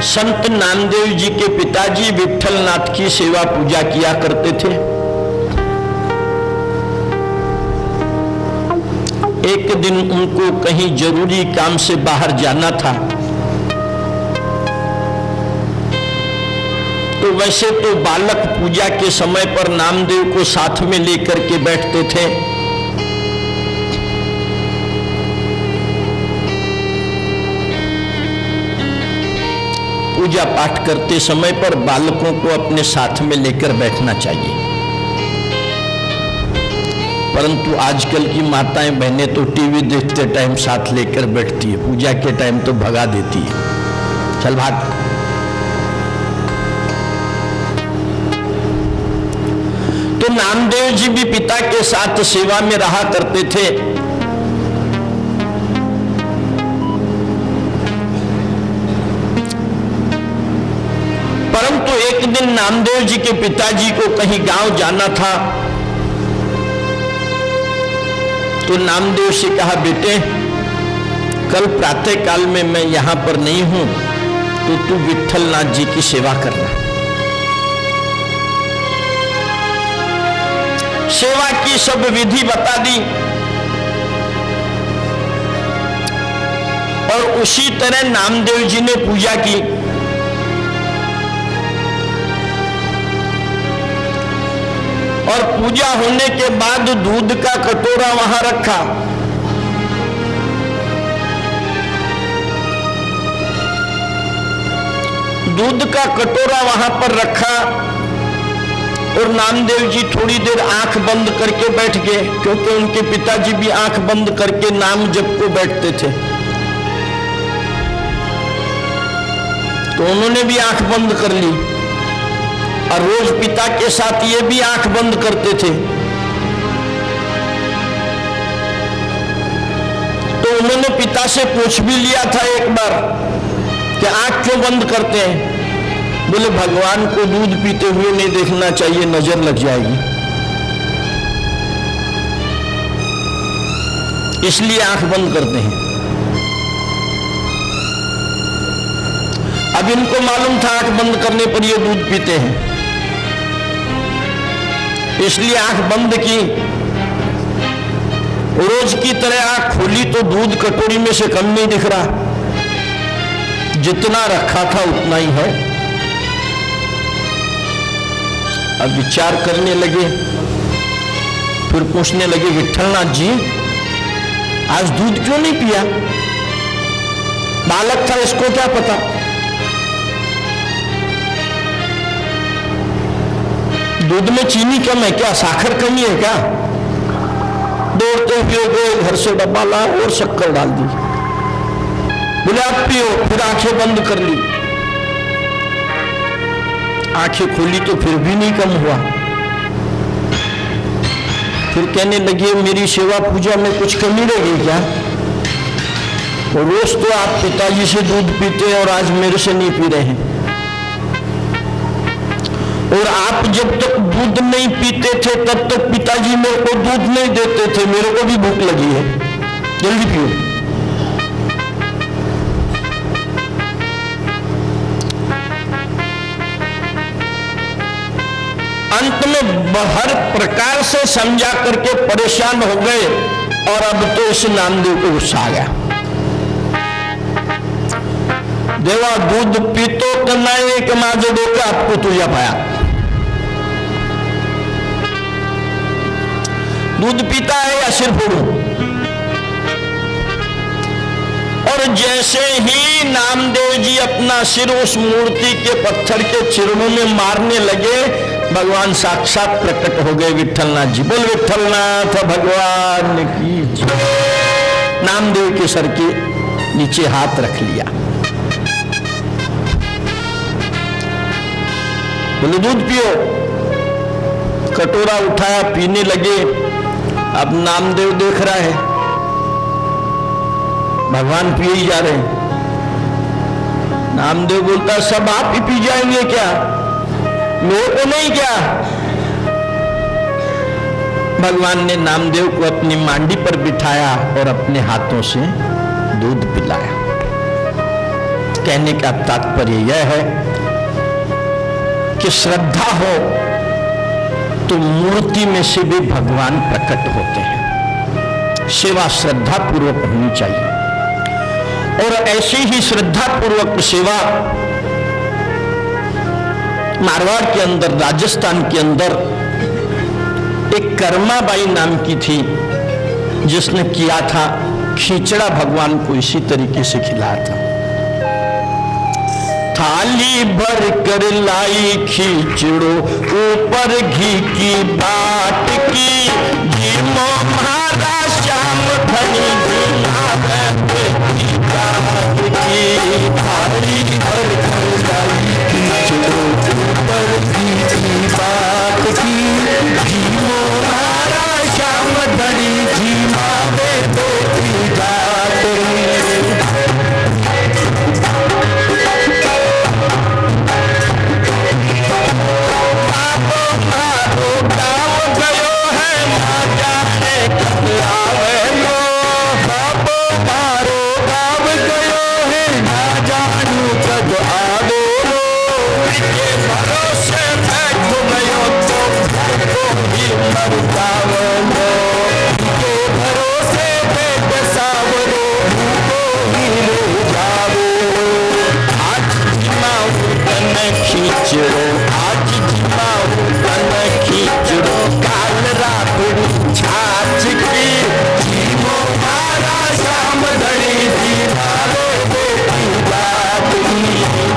संत नामदेव जी के पिताजी विठलनाथ की सेवा पूजा किया करते थे। एक दिन उनको कहीं जरूरी काम से बाहर जाना था, तो वैसे तो बालक पूजा के समय पर नामदेव को साथ में लेकर के बैठते थे। पूजा पाठ करते समय पर बालकों को अपने साथ में लेकर बैठना चाहिए। परंतु आजकल की माताएं बहनें तो टीवी देखते टाइम साथ लेकर बैठती है, पूजा के टाइम तो भगा देती है, चल भाग। तो नामदेव जी भी पिता के साथ सेवा में रहा करते थे। परंतु एक दिन नामदेव जी के पिताजी को कहीं गांव जाना था, तो नामदेव से कहा, बेटे कल प्रातः काल में मैं यहां पर नहीं हूं, तो तू विट्ठलनाथ जी की सेवा करना। सेवा की सब विधि बता दी और उसी तरह नामदेव जी ने पूजा की। और पूजा होने के बाद दूध का कटोरा वहां रखा। दूध का कटोरा वहां पर रखा और नामदेव जी थोड़ी देर आंख बंद करके बैठ गए, क्योंकि उनके पिताजी भी आंख बंद करके नाम जप को बैठते थे, तो उन्होंने भी आंख बंद कर ली। और रोज पिता के साथ ये भी आंख बंद करते थे। तो उन्होंने पिता से पूछ भी लिया था एक बार कि आंख क्यों बंद करते हैं? बोले भगवान को दूध पीते हुए नहीं देखना चाहिए, नजर लग जाएगी, इसलिए आंख बंद करते हैं। अब इनको मालूम था आंख बंद करने पर ये दूध पीते हैं, इसलिए आंख बंद की। रोज की तरह आंख खोली तो दूध कटोरी में से कम नहीं दिख रहा, जितना रखा था उतना ही है। अब विचार करने लगे, फिर पूछने लगे, विट्ठलनाथ जी आज दूध क्यों नहीं पिया? बालक था, इसको क्या पता। दूध में चीनी कम है क्या, साखर कमी है क्या? दौड़ते हुए गए, घर से डब्बा लाया और शक्कर डाल दी। बोले आप पियो, फिर आंखें बंद कर ली। आंखें खोली तो फिर भी नहीं कम हुआ। फिर कहने लगे, मेरी सेवा पूजा में कुछ कमी रह गई क्या? और रोज तो आप पिताजी से दूध पीते हैं और आज मेरे से नहीं पी रहे हैं। और आप जब तक दूध नहीं पीते थे तब तक पिताजी मेरे को दूध नहीं देते थे, मेरे को भी भूख लगी है, जल्दी पियो। अंत में हर प्रकार से समझा करके परेशान हो गए और अब तो इस नामदेव को गुस्सा आ गया। देवा दूध पीतो तो नहीं कि माझे डोके आपको तुझा पाया। दूध पीता है या सिर फोड़ू? और जैसे ही नामदेव जी अपना सिर उस मूर्ति के पत्थर के चिरणों में मारने लगे, भगवान साक्षात प्रकट हो गए। विट्ठलनाथ जी, बोल विट्ठलनाथ भगवान की जय। नामदेव के सर के नीचे हाथ रख लिया, बोले दूध पियो। कटोरा उठाया, पीने लगे। अब नामदेव देख रहा है, भगवान पिए ही जा रहे हैं। नामदेव बोलता, सब आप ही पी जाएंगे क्या, मेरे को नहीं क्या? भगवान ने नामदेव को अपनी मांडी पर बिठाया और अपने हाथों से दूध पिलाया। कहने का तात्पर्य यह है कि श्रद्धा हो तो मूर्ति में से भी भगवान प्रकट होते हैं। सेवा श्रद्धा पूर्वक होनी चाहिए और ऐसी ही श्रद्धा पूर्वक सेवा मारवाड़ के अंदर, राजस्थान के अंदर एक कर्माबाई नाम की थी, जिसने किया था खिचड़ा भगवान को इसी तरीके से खिलाया था। थाली भर कर लाई खिचड़ो, ऊपर घी की बाट की, जी मोहरा श्याम धनी थाली भर कर लाई खिचड़ो, ऊपर घी की बाट की, जी मोहरा श्याम धनी जी मावे तो की जात। भरोसे बैठ गयो तो भूखो ही मर जावलो, के भरोसे बैठ सावरो भूखो ही रह जावो। आज जिमाऊ तने खींचड़ो, आज जिमाऊ तने खींचड़ो, काल रातड़ी छाछ की जीवो मारा श्याम धनी जीवावे बेटी जात की,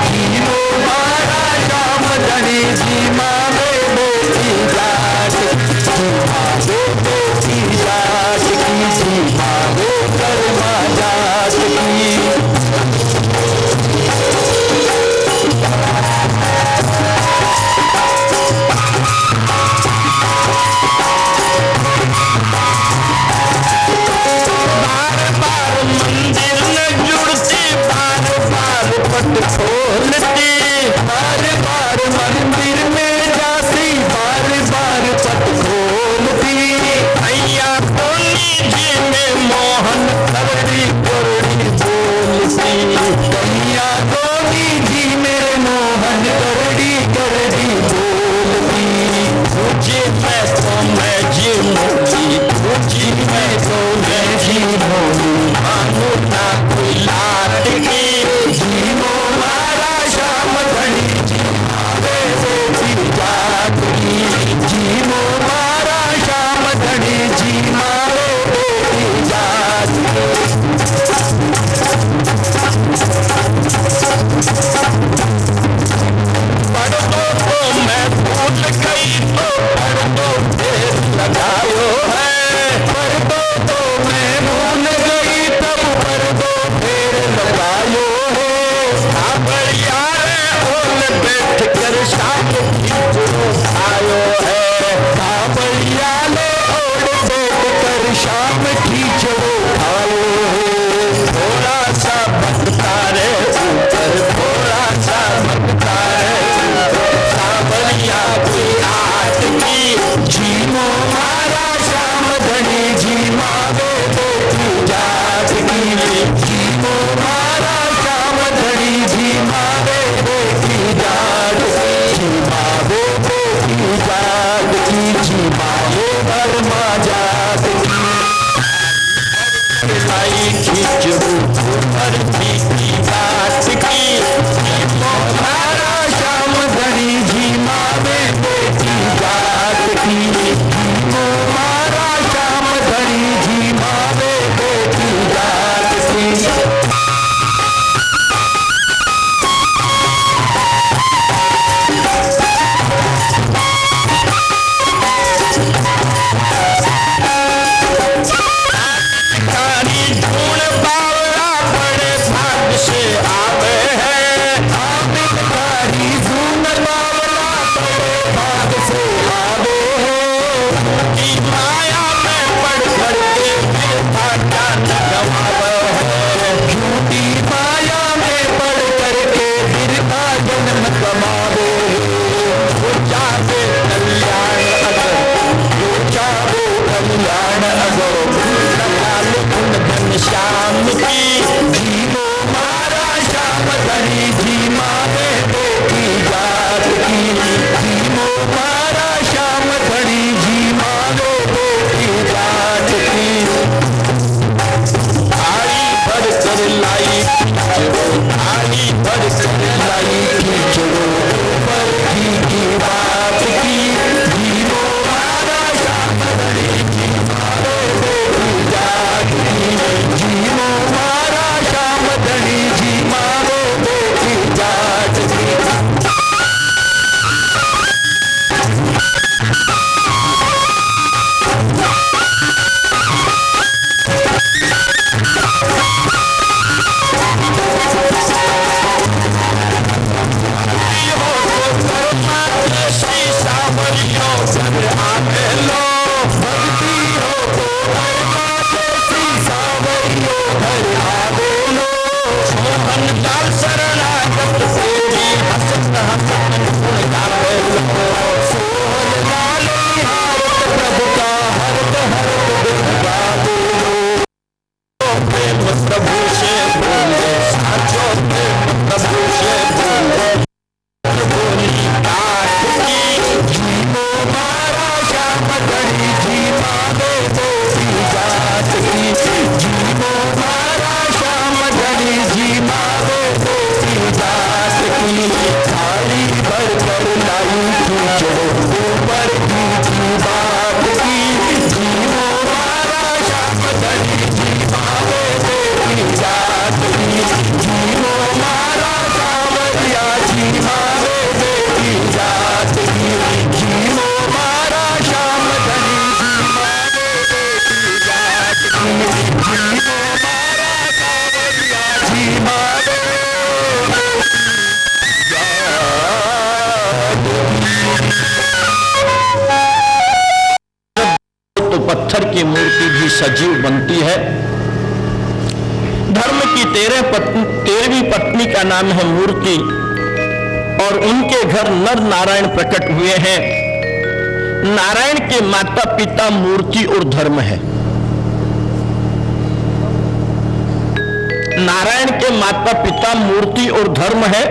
जीवो मारा श्याम धनी जीवावे बेटी जात की, जीवावे बेटी जात की, जीवावे कर्मा जात की। बार बार मंदिर न जुड़ती, बार बार पट खोलती, बार बार मंदिर में जाती, बार बार पट खोलती, भैया कोनी जी में मोहन करड़ी करड़ी बोलती, कन्या गोरी जी मेरे मोहन करड़ी करड़ी बोलती। तुझे मैं तो मैं जी मोली, तुझी मैं तो मैं जी मोली, मानो ना कोई लाट की, जीवो मारा श्याम धनी जीवावे बेटी जात की, जीवो मारा श्याम धनी जीवावे बेटी जात की। पढ़ दो तो मैं भूल गई तो पढ़ दो ढेर लगायो है, पर तो मैं भूल गई तब पर दो फेर लगायो है। कांवड़िया रे ओल बैठ कर शाम खींचड़ो आयो है, कांवड़िया ने ओढ़ बैठ कर शाम खींचड़ो खायो है। थोड़ा सा भटका रे ऊपर, थोड़ा सा भटका रे ऊपर, कांवड़िया की आट की, जीवो मारा श्याम धनी जीवावे बेटी जात की, जीवो मारा श्याम धनी जीवावे बेटी जात की, जीवावे बेटी जात की, जीवावे धर्मा जात की। लाई खींचड़ो ऊपर की बात की, मारा श्याम धनी जीवावे बेटी जात की, जीवो मारा श्याम धनी जीवावे बेटी जात की। कारी ढूंढ बावला बड़े भाग से आवे है, कारी धून बावला बड़े भाग से आवे है। की माया में पड़ करके फिर भाटा न गवावे है, झूठी माया में पड़ करके फिर का जन्म कमावे है। वो चाहे कल्याण अगर, जो चाहो कल्याण अगर, लाल गुण घन श्याम की, जीवो मारा श्याम धनी जीवावे बेटी जात की, जीवो मारा श्याम धनी जीवावे बेटी जात की। आड़ी भर कर लाई खींचड़ो, आड़ी भर कर लाई खींचड़ो पत्थर की मूर्ति भी सजीव बनती है। धर्म की 13वीं पत्नी का नाम है मूर्ति और उनके घर नर नारायण प्रकट हुए हैं। नारायण के माता पिता मूर्ति और धर्म है। नारायण के माता पिता मूर्ति और धर्म है।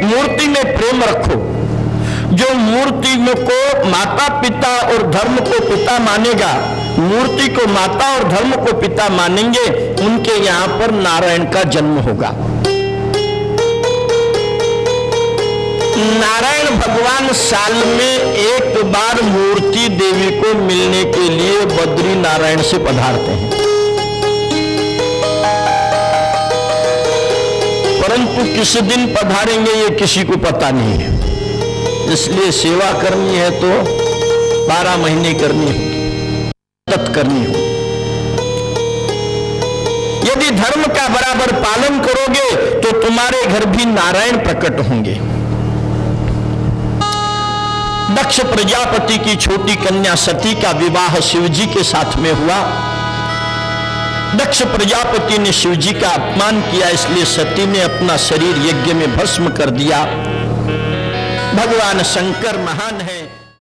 मूर्ति में प्रेम रखो। जो मूर्ति को माता पिता और धर्म को पिता मानेगा, मूर्ति को माता और धर्म को पिता मानेंगे, उनके यहां पर नारायण का जन्म होगा। नारायण भगवान साल में एक बार मूर्ति देवी को मिलने के लिए बद्री नारायण से पधारते हैं, परंतु किस दिन पधारेंगे ये किसी को पता नहीं है। इसलिए सेवा करनी है तो 12 महीने करनी होगी, सतत करनी होगी। यदि धर्म का बराबर पालन करोगे तो तुम्हारे घर भी नारायण प्रकट होंगे। दक्ष प्रजापति की छोटी कन्या सती का विवाह शिवजी के साथ में हुआ। दक्ष प्रजापति ने शिवजी का अपमान किया, इसलिए सती ने अपना शरीर यज्ञ में भस्म कर दिया। भगवान शंकर महान है।